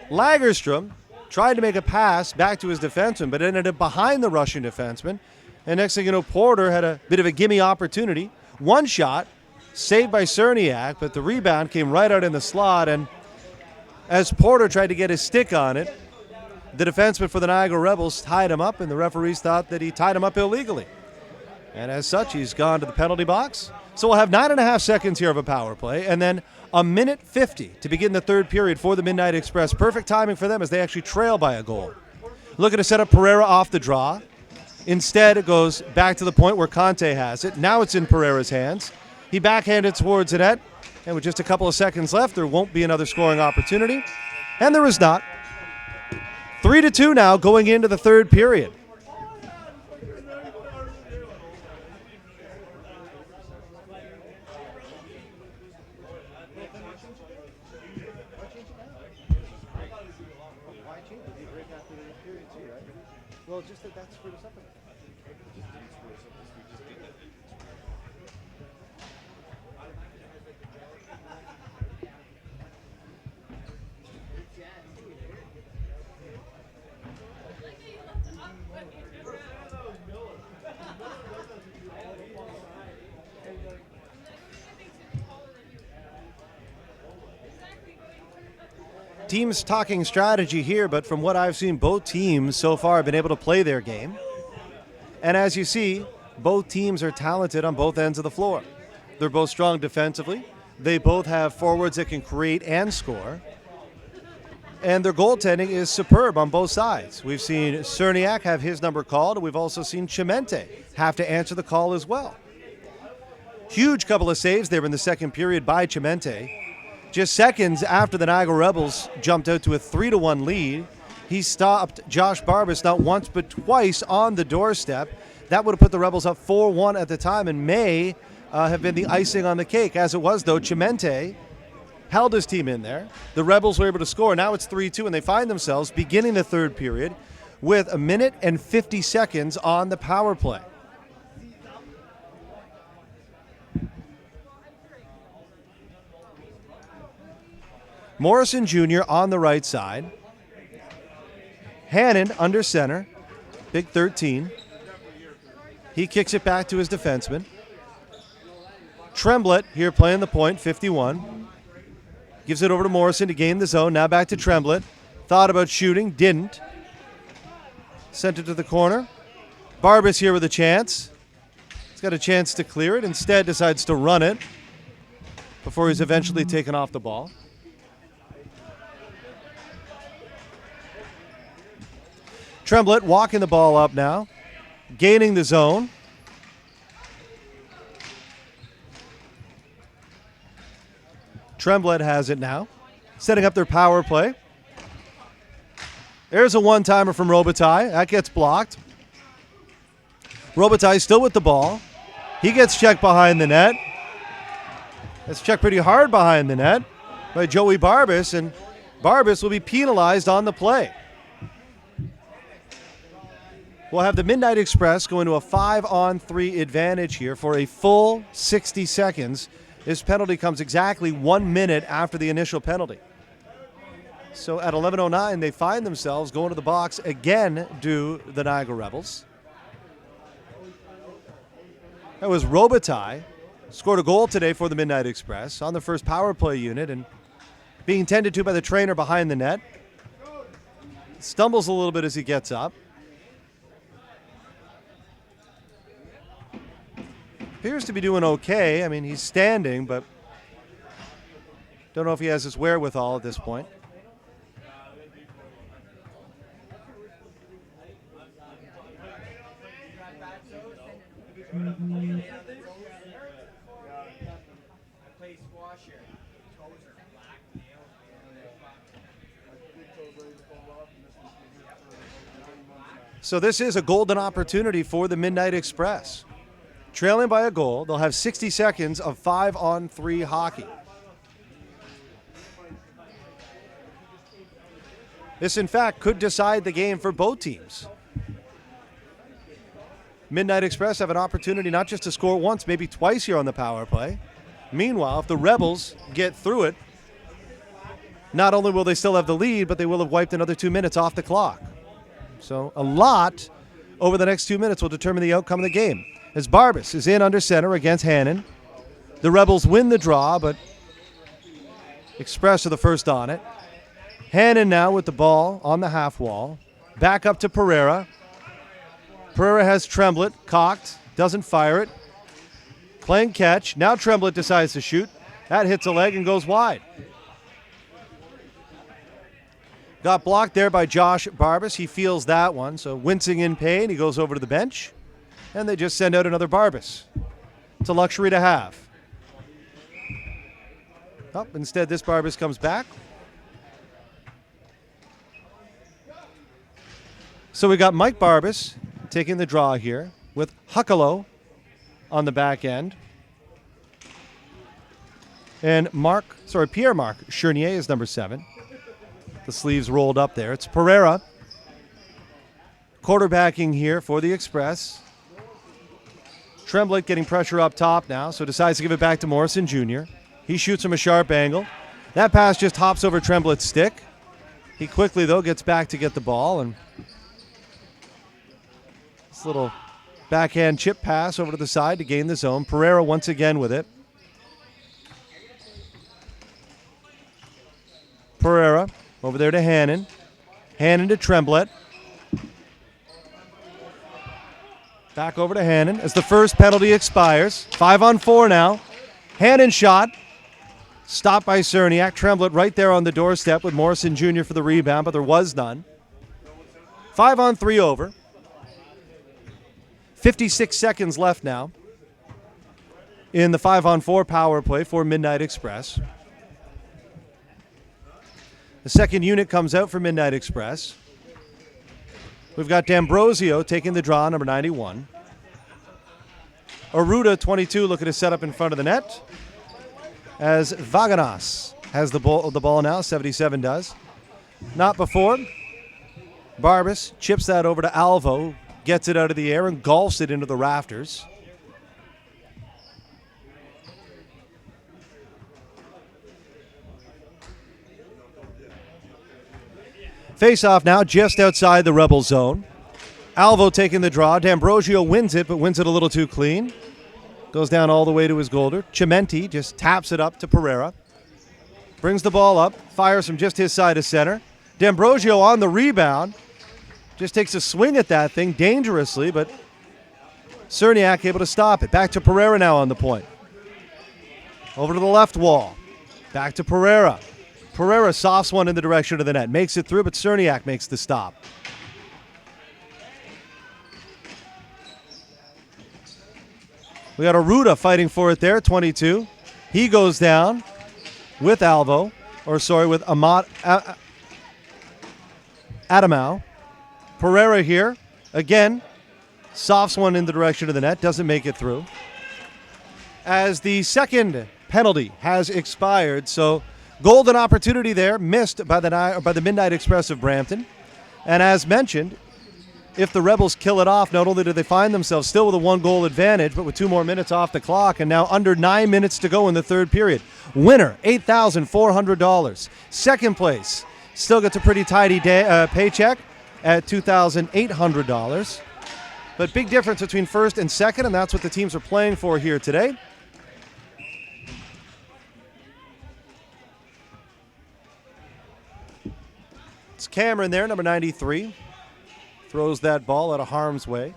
Lagerstrom tried to make a pass back to his defenseman, but ended up behind the Russian defenseman. And next thing you know, Porter had a bit of a gimme opportunity. One shot, saved by Cerniak, but the rebound came right out in the slot. And as Porter tried to get his stick on it, the defenseman for the Niagara Rebels tied him up, and the referees thought that he tied him up illegally. And as such, he's gone to the penalty box. So we'll have 9.5 seconds here of a power play, and then a minute 50 to begin the third period for the Midnight Express. Perfect timing for them as they actually trail by a goal. Looking to set up Pereira off the draw. Instead, it goes back to the point where Conte has it. Now it's in Pereira's hands. He backhanded towards the net, and with just a couple of seconds left, there won't be another scoring opportunity. And there is not. 3-2 now going into the third period. Well, just that screwed us up. Teams talking strategy here, but from what I've seen, both teams so far have been able to play their game. And as you see, both teams are talented on both ends of the floor. They're both strong defensively. They both have forwards that can create and score. And their goaltending is superb on both sides. We've seen Cerniak have his number called, and we've also seen Chimente have to answer the call as well. Huge couple of saves there in the second period by Chimente. Just seconds after the Niagara Rebels jumped out to a 3-1 lead, he stopped Josh Barbas not once but twice on the doorstep. That would have put the Rebels up 4-1 at the time and may have been the icing on the cake. As it was, though, Chimente held his team in there. The Rebels were able to score. Now it's 3-2, and they find themselves beginning the third period with a minute and 50 seconds on the power play. Morrison Jr. on the right side. Hannon under center, big 13. He kicks it back to his defenseman. Tremblett here playing the point, 51. Gives it over to Morrison to gain the zone. Now back to Tremblett. Thought about shooting, didn't. Sent it to the corner. Barbas here with a chance. He's got a chance to clear it. Instead decides to run it before he's eventually taken off the ball. Tremblett walking the ball up now, gaining the zone. Tremblett has it now, setting up their power play. There's a one-timer from Robitaille. That gets blocked. Robitaille still with the ball. He gets checked behind the net. That's checked pretty hard behind the net by Joey Barbas, and Barbas will be penalized on the play. We'll have the Midnight Express going to a 5-on-3 advantage here for a full 60 seconds. This penalty comes exactly 1 minute after the initial penalty. So at 11:09, they find themselves going to the box again, do the Niagara Rebels. That was Robitaille. Scored a goal today for the Midnight Express on the first power play unit and being tended to by the trainer behind the net. Stumbles a little bit as he gets up. Appears to be doing okay. I mean, he's standing, but don't know if he has his wherewithal at this point. So this is a golden opportunity for the Midnight Express. Trailing by a goal, they'll have 60 seconds of 5-on-3 hockey. This, in fact, could decide the game for both teams. Midnight Express have an opportunity not just to score once, maybe twice here on the power play. Meanwhile, if the Rebels get through it, not only will they still have the lead, but they will have wiped another 2 minutes off the clock. So a lot over the next 2 minutes will determine the outcome of the game. As Barbas is in under center against Hannon. The Rebels win the draw, but Express are the first on it. Hannon now with the ball on the half wall. Back up to Pereira. Pereira has Tremblett, cocked, doesn't fire it. Playing catch. Now Tremblett decides to shoot. That hits a leg and goes wide. Got blocked there by Josh Barbas. He feels that one, so wincing in pain, he goes over to the bench, and they just send out another Barbas. It's a luxury to have. Oh, instead, this Barbas comes back. So we got Mike Barbas taking the draw here with Huckalo on the back end. And Pierre-Marc Chernier is number 7. The sleeves rolled up there. It's Pereira quarterbacking here for the Express. Tremblett getting pressure up top now, so decides to give it back to Morrison Jr. He shoots from a sharp angle. That pass just hops over Tremblett's stick. He quickly, though, gets back to get the ball, and this little backhand chip pass over to the side to gain the zone. Pereira once again with it. Pereira over there to Hannon. Hannon to Tremblett. Back over to Hannon as the first penalty expires. 5-on-4 now. Hannon shot. Stopped by Cerniak. Tremblett right there on the doorstep with Morrison Jr. for the rebound, but there was none. 5-on-3 over. 56 seconds left now in the 5-on-4 power play for Midnight Express. The second unit comes out for Midnight Express. We've got D'Ambrosio taking the draw, number 91. Aruda, 22, looking to set up in front of the net. As Vaganas has the ball now, 77 does. Not before. Barbas chips that over to Alvo, gets it out of the air and golfs it into the rafters. Face-off now just outside the Rebel zone. Alvo taking the draw. D'Ambrosio wins it, but wins it a little too clean. Goes down all the way to his goalie. Chimenti just taps it up to Pereira. Brings the ball up. Fires from just his side of center. D'Ambrosio on the rebound. Just takes a swing at that thing dangerously, but Cerniak able to stop it. Back to Pereira now on the point. Over to the left wall. Back to Pereira. Pereira softs one in the direction of the net. Makes it through, but Cerniak makes the stop. We got Aruda fighting for it there, 22. He goes down with Alvo, with Adamau. Pereira here, again, softs one in the direction of the net, doesn't make it through. As the second penalty has expired, so golden opportunity there, missed by the Midnight Express of Brampton. And as mentioned, if the Rebels kill it off, not only do they find themselves still with a 1-goal advantage, but with 2 more minutes off the clock and now under 9 minutes to go in the third period. Winner, $8,400. Second place, still gets a pretty tidy paycheck at $2,800. But big difference between first and second, and that's what the teams are playing for here today. It's Cameron there, number 93. Throws that ball out of harm's way.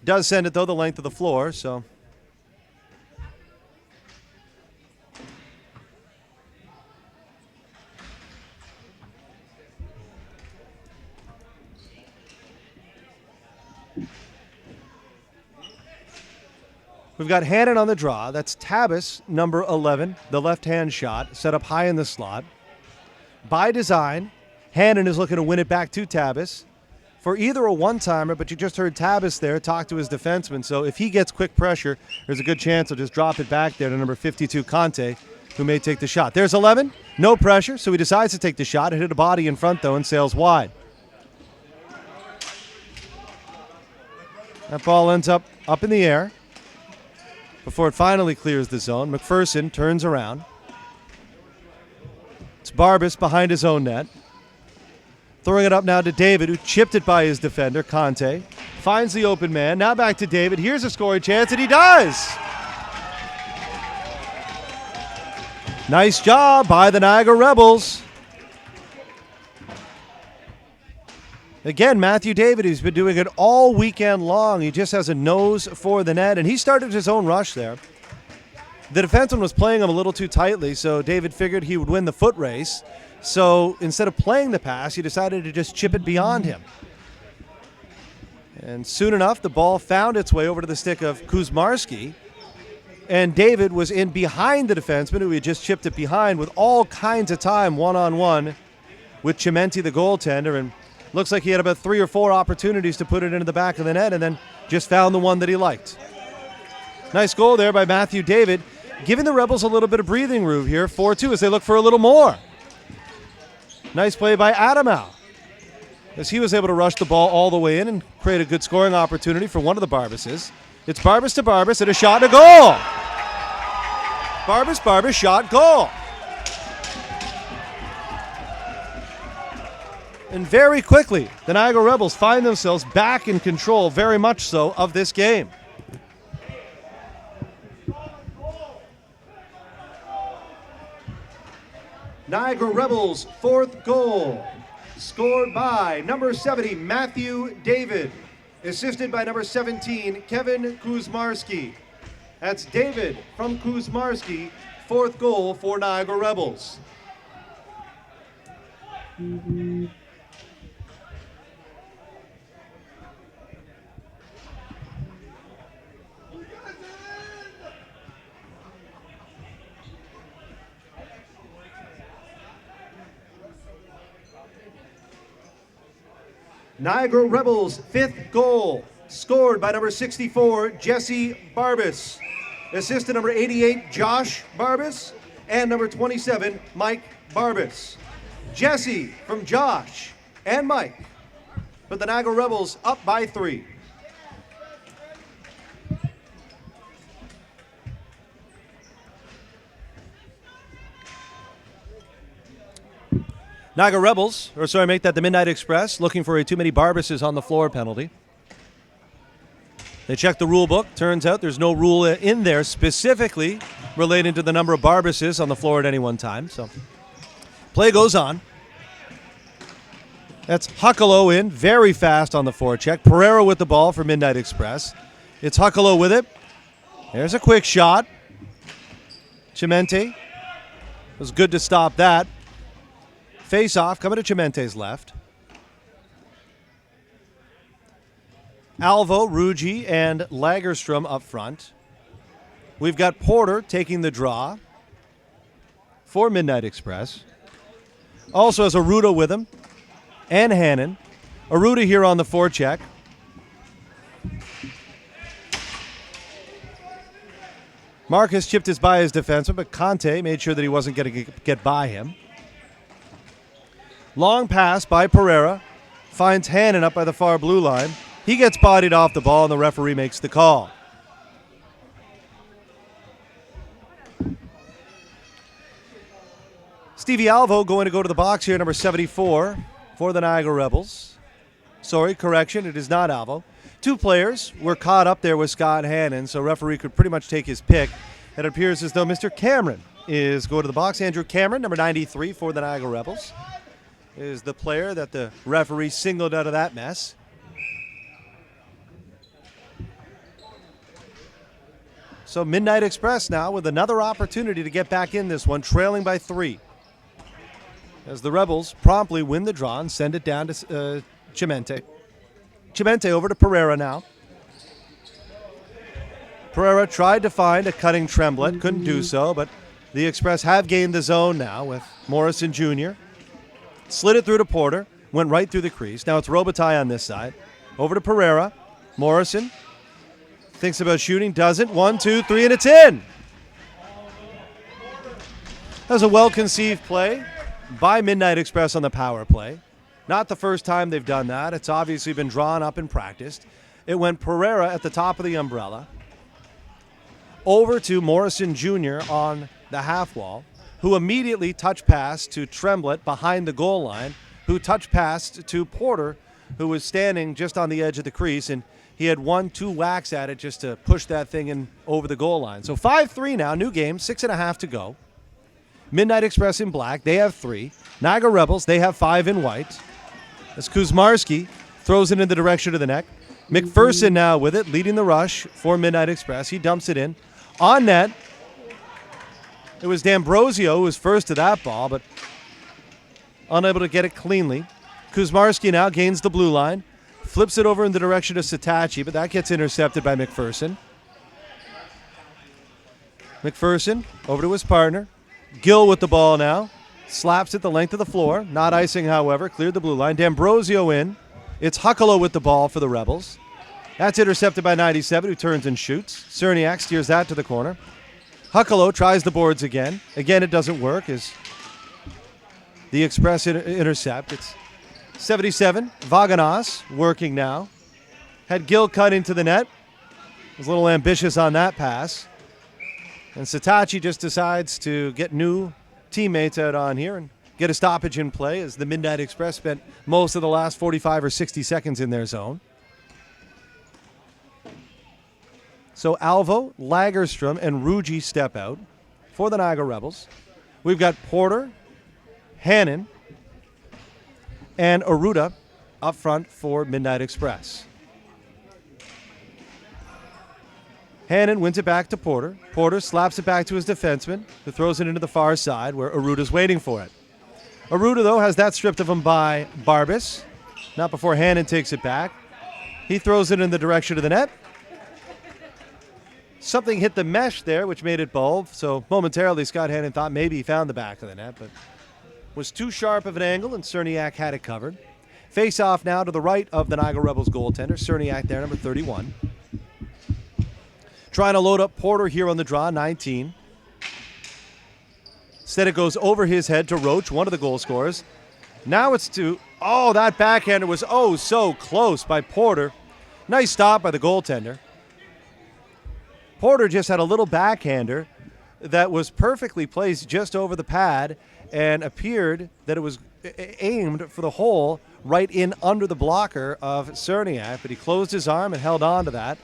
Does send it, though, the length of the floor, so. We've got Hannon on the draw. That's Tabas, number 11, the left-hand shot, set up high in the slot. By design, Hannon is looking to win it back to Tabas. for either a one-timer, but you just heard Tabas there talk to his defenseman. So if he gets quick pressure, there's a good chance he'll just drop it back there to number 52, Conte, who may take the shot. There's 11. No pressure, so he decides to take the shot. It hit a body in front, though, and sails wide. That ball ends up in the air before it finally clears the zone. McPherson turns around. It's Barbas behind his own net. Throwing it up now to David, who chipped it by his defender, Conte. Finds the open man. Now back to David. Here's a scoring chance, and he does! Nice job by the Niagara Rebels. Again, Matthew David, who's been doing it all weekend long. He just has a nose for the net, and he started his own rush there. The defenseman was playing him a little too tightly, so David figured he would win the foot race. So instead of playing the pass, he decided to just chip it beyond him. And soon enough, the ball found its way over to the stick of Kuzmarski. And David was in behind the defenseman, who had just chipped it behind, with all kinds of time one-on-one with Chimenti, the goaltender. And looks like he had about 3 or 4 opportunities to put it into the back of the net, and then just found the one that he liked. Nice goal there by Matthew David, giving the Rebels a little bit of breathing room here, 4-2, as they look for a little more. Nice play by Adamau, as he was able to rush the ball all the way in and create a good scoring opportunity for one of the Barbases. It's Barbas to Barbas, and a shot and a goal. Barbas, shot, goal. And very quickly, the Niagara Rebels find themselves back in control, very much so, of this game. Niagara Rebels' 4th goal, scored by number 70, Matthew David, assisted by number 17, Kevin Kuzmarski. That's David from Kuzmarski, 4th goal for Niagara Rebels. Niagara Rebels' 5th goal, scored by number 64, Jesse Barbas. Assisted number 88, Josh Barbas, and number 27, Mike Barbas. Jesse from Josh and Mike, but the Niagara Rebels up by 3. Niagara Rebels, the Midnight Express, looking for a too many Barbases on the floor penalty. They check the rule book. Turns out there's no rule in there specifically relating to the number of Barbases on the floor at any one time. So play goes on. That's Huckalo in, very fast on the forecheck. Pereira with the ball for Midnight Express. It's Huckalo with it. There's a quick shot. Chimenti. It was good to stop that. Face-off coming to Chimente's left. Alvo, Ruggi, and Lagerstrom up front. We've got Porter taking the draw for Midnight Express. Also has Aruda with him and Hannon. Aruda here on the forecheck. Marcus chipped his by his defenseman, but Conte made sure that he wasn't going to get by him. Long pass by Pereira. Finds Hannon up by the far blue line. He gets bodied off the ball, and the referee makes the call. Stevie Alvo going to go to the box here, number 74 for the Niagara Rebels. Sorry, correction, it is not Alvo. 2 players were caught up there with Scott Hannon, so referee could pretty much take his pick. It appears as though Mr. Cameron is going to the box. Andrew Cameron, number 93 for the Niagara Rebels, is the player that the referee singled out of that mess. So Midnight Express now with another opportunity to get back in this one, trailing by 3. As the Rebels promptly win the draw and send it down to Chimenti. Chimenti over to Pereira now. Pereira tried to find a cutting Tremblett, couldn't do so, but the Express have gained the zone now with Morrison Jr. Slid it through to Porter. went right through the crease. Now it's Robitaille on this side. Over to Pereira. Morrison thinks about shooting, doesn't. 1, 2, 3, and it's in. That was a well-conceived play by Midnight Express on the power play. Not the first time they've done that. It's obviously been drawn up and practiced. It went Pereira at the top of the umbrella, over to Morrison Jr. on the half wall, who immediately touch passed to Tremblett behind the goal line, who touch passed to Porter, who was standing just on the edge of the crease, and he had 1-2 whacks at it just to push that thing in over the goal line. So 5-3 now, new game, 6.5 to go. Midnight Express in black, they have 3. Niagara Rebels, they have 5 in white. As Kuzmarski throws it in the direction of the net. McPherson now with it, leading the rush for Midnight Express. He dumps it in. On net, it was D'Ambrosio who was first to that ball, but unable to get it cleanly. Kuzmarski now gains the blue line, flips it over in the direction of Satachi, but that gets intercepted by McPherson. McPherson over to his partner. Gill with the ball now. Slaps it the length of the floor. Not icing, however. Cleared the blue line. D'Ambrosio in. It's Huckalo with the ball for the Rebels. That's intercepted by 97, who turns and shoots. Cerniak steers that to the corner. Huckalo tries the boards again. Again, it doesn't work as the Express intercept. It's 77. Vaganas working now. Had Gill cut into the net. Was a little ambitious on that pass. And Satachi just decides to get new teammates out on here and get a stoppage in play as the Midnight Express spent most of the last 45 or 60 seconds in their zone. So Alvo, Lagerstrom, and Ruji step out for the Niagara Rebels. We've got Porter, Hannon, and Aruda up front for Midnight Express. Hannon wins it back to Porter. Porter slaps it back to his defenseman, who throws it into the far side where Aruda's waiting for it. Aruda, though, has that stripped of him by Barbas. Not before Hannon takes it back. He throws it in the direction of the net. Something hit the mesh there, which made it bulb. So momentarily, Scott Hannon thought maybe he found the back of the net, but was too sharp of an angle, and Cerniak had it covered. Face off now to the right of the Niagara Rebels goaltender. Cerniak there, number 31. Trying to load up Porter here on the draw, 19. Instead, it goes over his head to Roach, one of the goal scorers. Now it's to, that backhander was so close by Porter. Nice stop by the goaltender. Porter just had a little backhander that was perfectly placed just over the pad and appeared that it was aimed for the hole right in under the blocker of Cerniak, but he closed his arm and held on to that.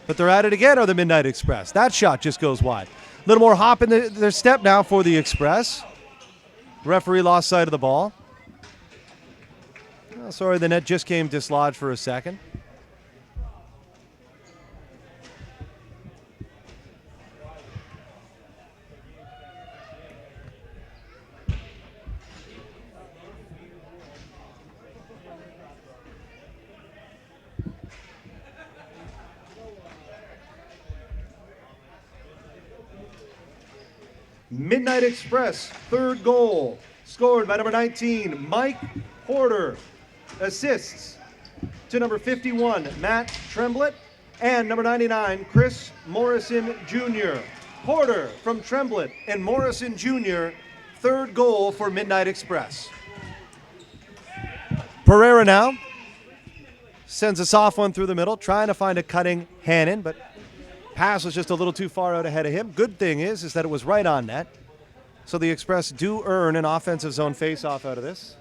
But they're at it again, are the Midnight Express. That shot just goes wide. A little more hop in their step now for the Express. Referee lost sight of the ball. Oh, sorry, the net just came dislodged for a second. Midnight Express, third goal, scored by number 19, Mike Porter. Assists to number 51, Matt Tremblett, and number 99, Chris Morrison Jr. Porter from Tremblett and Morrison Jr., third goal for Midnight Express. Pereira now sends a soft one through the middle, trying to find a cutting Hannon, but pass was just a little too far out ahead of him. Good thing is that it was right on net. So the Express do earn an offensive zone face-off out of this.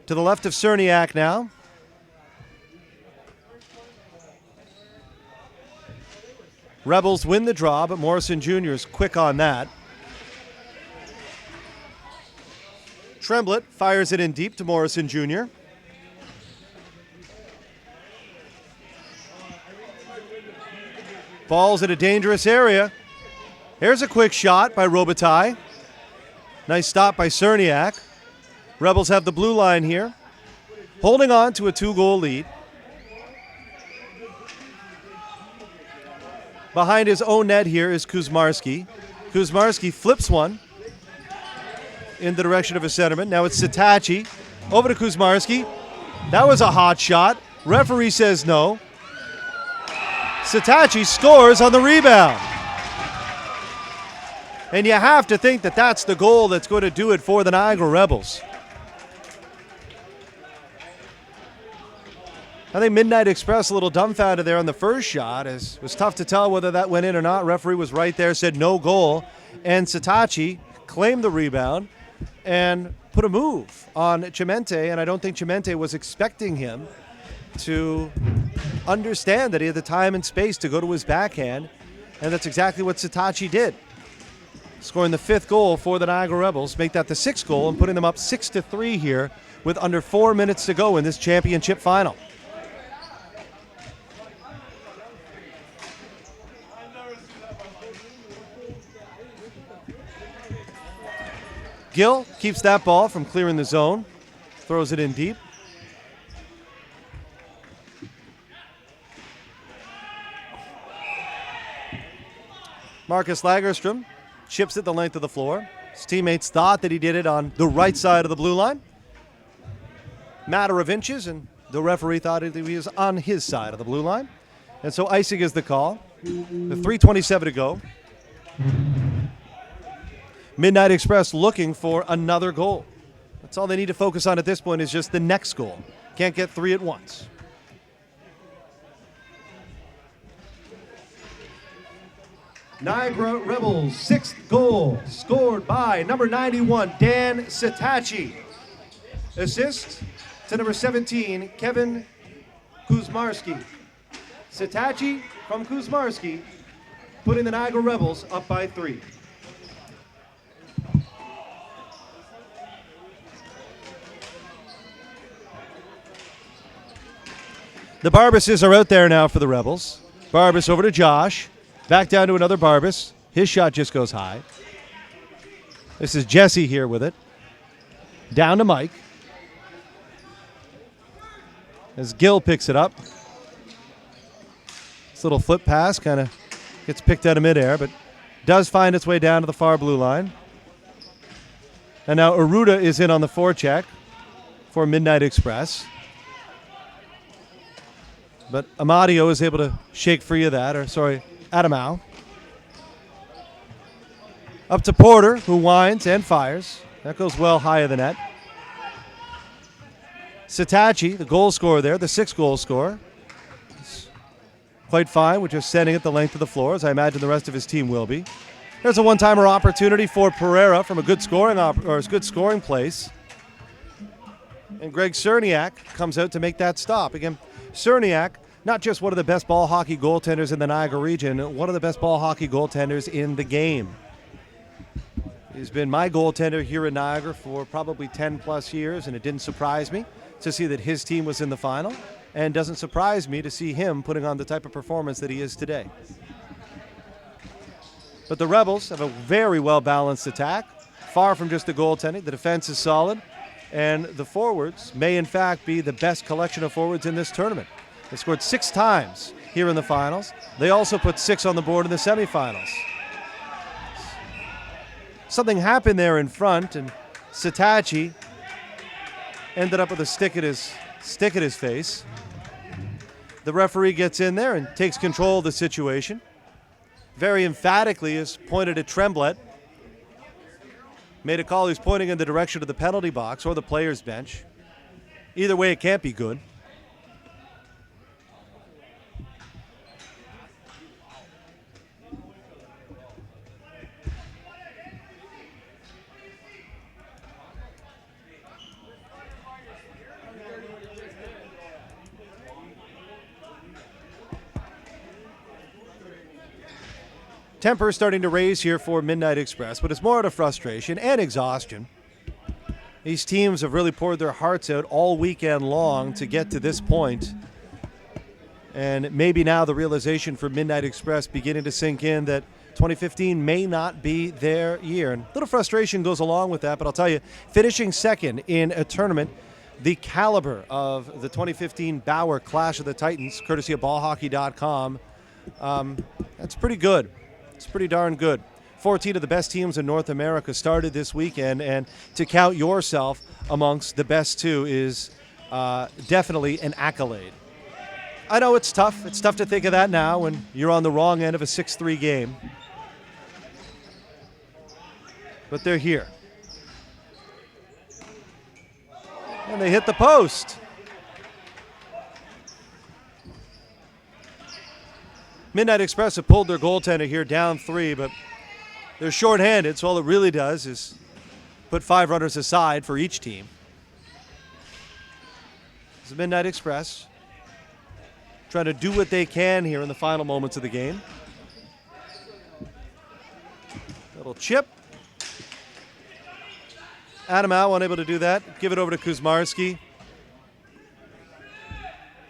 To the left of Cerniak now. Rebels win the draw, but Morrison Jr. is quick on that. Tremblett fires it in deep to Morrison Jr. Ball's in a dangerous area. Here's a quick shot by Robitaille. Nice stop by Cerniak. Rebels have the blue line here, holding on to a 2-goal lead. Behind his own net here is Kuzmarski. Kuzmarski flips one in the direction of a centerman. Now it's Sitachi. Over to Kuzmarski. That was a hot shot. Referee says no. Sitachi scores on the rebound. And you have to think that that's the goal that's going to do it for the Niagara Rebels. I think Midnight Express a little dumbfounded there on the first shot. It was tough to tell whether that went in or not. Referee was right there, said no goal. And Sitachi claimed the rebound and put a move on Chimente. And I don't think Chimente was expecting him to understand that he had the time and space to go to his backhand. And that's exactly what Sitachi did. Scoring the 5th goal for the Niagara Rebels, make that the 6th goal and putting them up 6-3 here with under 4 minutes to go in this championship final. Gill keeps that ball from clearing the zone, throws it in deep. Marcus Lagerstrom chips it the length of the floor. His teammates thought that he did it on the right side of the blue line. Matter of inches, and the referee thought he was on his side of the blue line. And so icing is the call. The 3:27 to go. Midnight Express looking for another goal. That's all they need to focus on at this point is just the next goal. Can't get 3 at once. Niagara Rebels' 6th goal scored by number 91, Dan Sitachi. Assist to number 17, Kevin Kuzmarski. Sitachi from Kuzmarski, putting the Niagara Rebels up by 3. The Barbases are out there now for the Rebels. Barbas over to Josh. Back down to another Barbas. His shot just goes high. This is Jesse here with it. Down to Mike. As Gill picks it up. This little flip pass kind of gets picked out of midair, but does find its way down to the far blue line. And now Aruda is in on the forecheck for Midnight Express. But Amadio is able to shake free of that, Adamau. Up to Porter, who winds and fires. That goes well high of the net. Sitachi, the goal scorer there, the 6th goal scorer. It's quite fine with just sending it the length of the floor, as I imagine the rest of his team will be. There's a one-timer opportunity for Pereira from a good scoring place. And Greg Cerniak comes out to make that stop. Again, Cerniak, not just one of the best ball hockey goaltenders in the Niagara region, one of the best ball hockey goaltenders in the game. He's been my goaltender here in Niagara for probably 10 plus years, and it didn't surprise me to see that his team was in the final, and doesn't surprise me to see him putting on the type of performance that he is today. But the Rebels have a very well-balanced attack, far from just the goaltending. The defense is solid, and the forwards may in fact be the best collection of forwards in this tournament. They scored 6 times here in the finals. They also put 6 on the board in the semifinals. Something happened there in front, and Sitachi ended up with a stick at his face. The referee gets in there and takes control of the situation. Very emphatically has pointed at Tremblay. Made a call. He's pointing in the direction of the penalty box or the player's bench. Either way, it can't be good. Temper starting to raise here for Midnight Express, but it's more out of frustration and exhaustion. These teams have really poured their hearts out all weekend long to get to this point. And maybe now the realization for Midnight Express beginning to sink in that 2015 may not be their year. And a little frustration goes along with that, but I'll tell you, finishing second in a tournament the caliber of the 2015 Bauer Clash of the Titans, courtesy of Ballhockey.com, That's pretty good. It's pretty darn good. 14 of the best teams in North America started this weekend, and to count yourself amongst the best two is definitely an accolade. I know it's tough. It's tough to think of that now when you're on the wrong end of a 6-3 game. But they're here. And they hit the post. Midnight Express have pulled their goaltender here down 3, but they're shorthanded, so all it really does is put 5 runners aside for each team. It's the Midnight Express trying to do what they can here in the final moments of the game. Little chip. Adamau unable to do that. Give it over to Kuzmarski.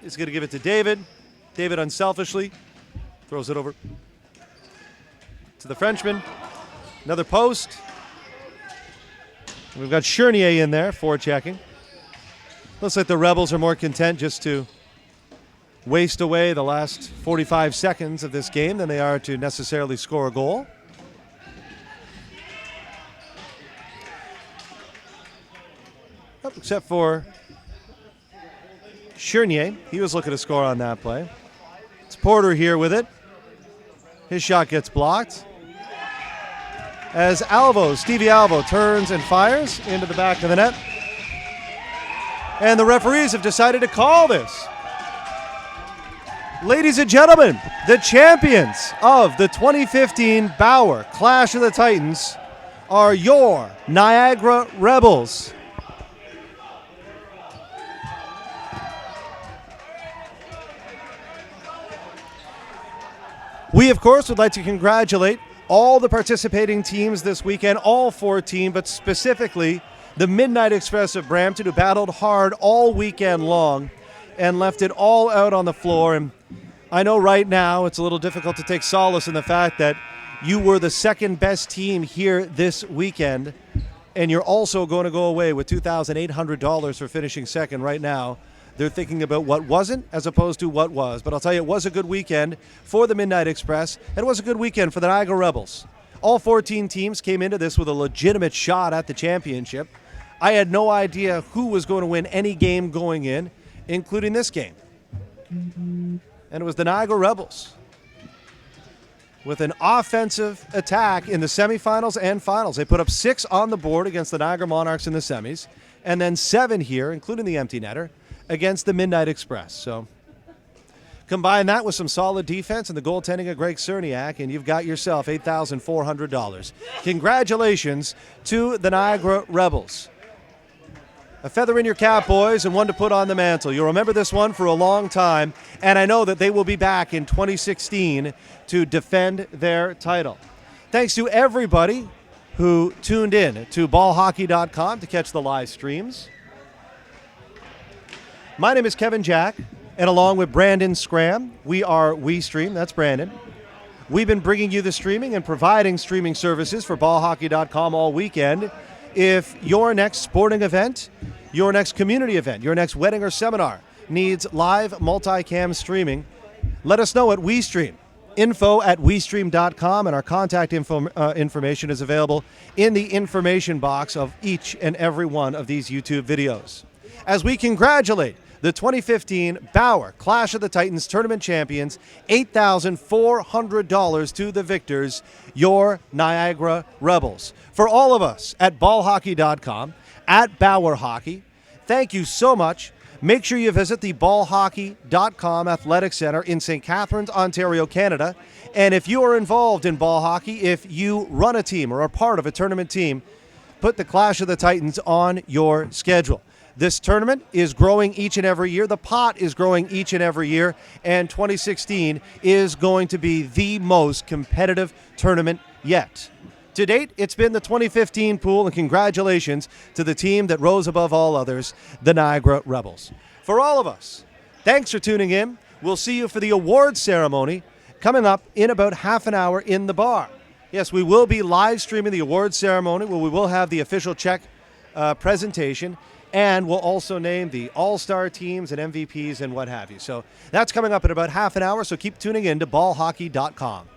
He's going to give it to David. David unselfishly throws it over to the Frenchman. Another post. We've got Chernier in there, forechecking. Looks like the Rebels are more content just to waste away the last 45 seconds of this game than they are to necessarily score a goal. Except for Chernier. He was looking to score on that play. It's Porter here with it. His shot gets blocked. As Stevie Alvo turns and fires into the back of the net. And the referees have decided to call this. Ladies and gentlemen, the champions of the 2015 Bauer Clash of the Titans are your Niagara Rebels. We, of course, would like to congratulate all the participating teams this weekend, all 14, but specifically the Midnight Express of Brampton, who battled hard all weekend long and left it all out on the floor. And I know right now it's a little difficult to take solace in the fact that you were the second best team here this weekend, and you're also going to go away with $2,800 for finishing second right now. They're thinking about what wasn't as opposed to what was. But I'll tell you, it was a good weekend for the Midnight Express. And it was a good weekend for the Niagara Rebels. All 14 teams came into this with a legitimate shot at the championship. I had no idea who was going to win any game going in, including this game. And it was the Niagara Rebels with an offensive attack in the semifinals and finals. They put up 6 on the board against the Niagara Monarchs in the semis, and then 7 here, including the empty netter, against the Midnight Express. So combine that with some solid defense and the goaltending of Greg Cerniak, and you've got yourself $8,400. Congratulations to the Niagara Rebels. A feather in your cap, boys, and one to put on the mantle. You'll remember this one for a long time, and I know that they will be back in 2016 to defend their title. Thanks to everybody who tuned in to Ballhockey.com to catch the live streams. My name is Kevin Jack, and along with Brandon Scram, we are WeeStream. That's Brandon. We've been bringing you the streaming and providing streaming services for Ballhockey.com all weekend. If your next sporting event, your next community event, your next wedding or seminar needs live multicam streaming, let us know at WeeStream. info@WeeStream.com, and our contact information is available in the information box of each and every one of these YouTube videos. As we congratulate the 2015 Bauer Clash of the Titans tournament champions, $8,400 to the victors, your Niagara Rebels. For all of us at Ballhockey.com, at Bauer Hockey, thank you so much. Make sure you visit the Ballhockey.com Athletic Center in St. Catharines, Ontario, Canada. And if you are involved in ball hockey, if you run a team or are part of a tournament team, put the Clash of the Titans on your schedule. This tournament is growing each and every year. The pot is growing each and every year. And 2016 is going to be the most competitive tournament yet. To date, it's been the 2015 pool, and congratulations to the team that rose above all others, the Niagara Rebels. For all of us, thanks for tuning in. We'll see you for the awards ceremony coming up in about half an hour in the bar. Yes, we will be live streaming the awards ceremony where we will have the official check presentation. And we'll also name the all-star teams and MVPs and what have you. So that's coming up in about half an hour, so keep tuning in to Ballhockey.com.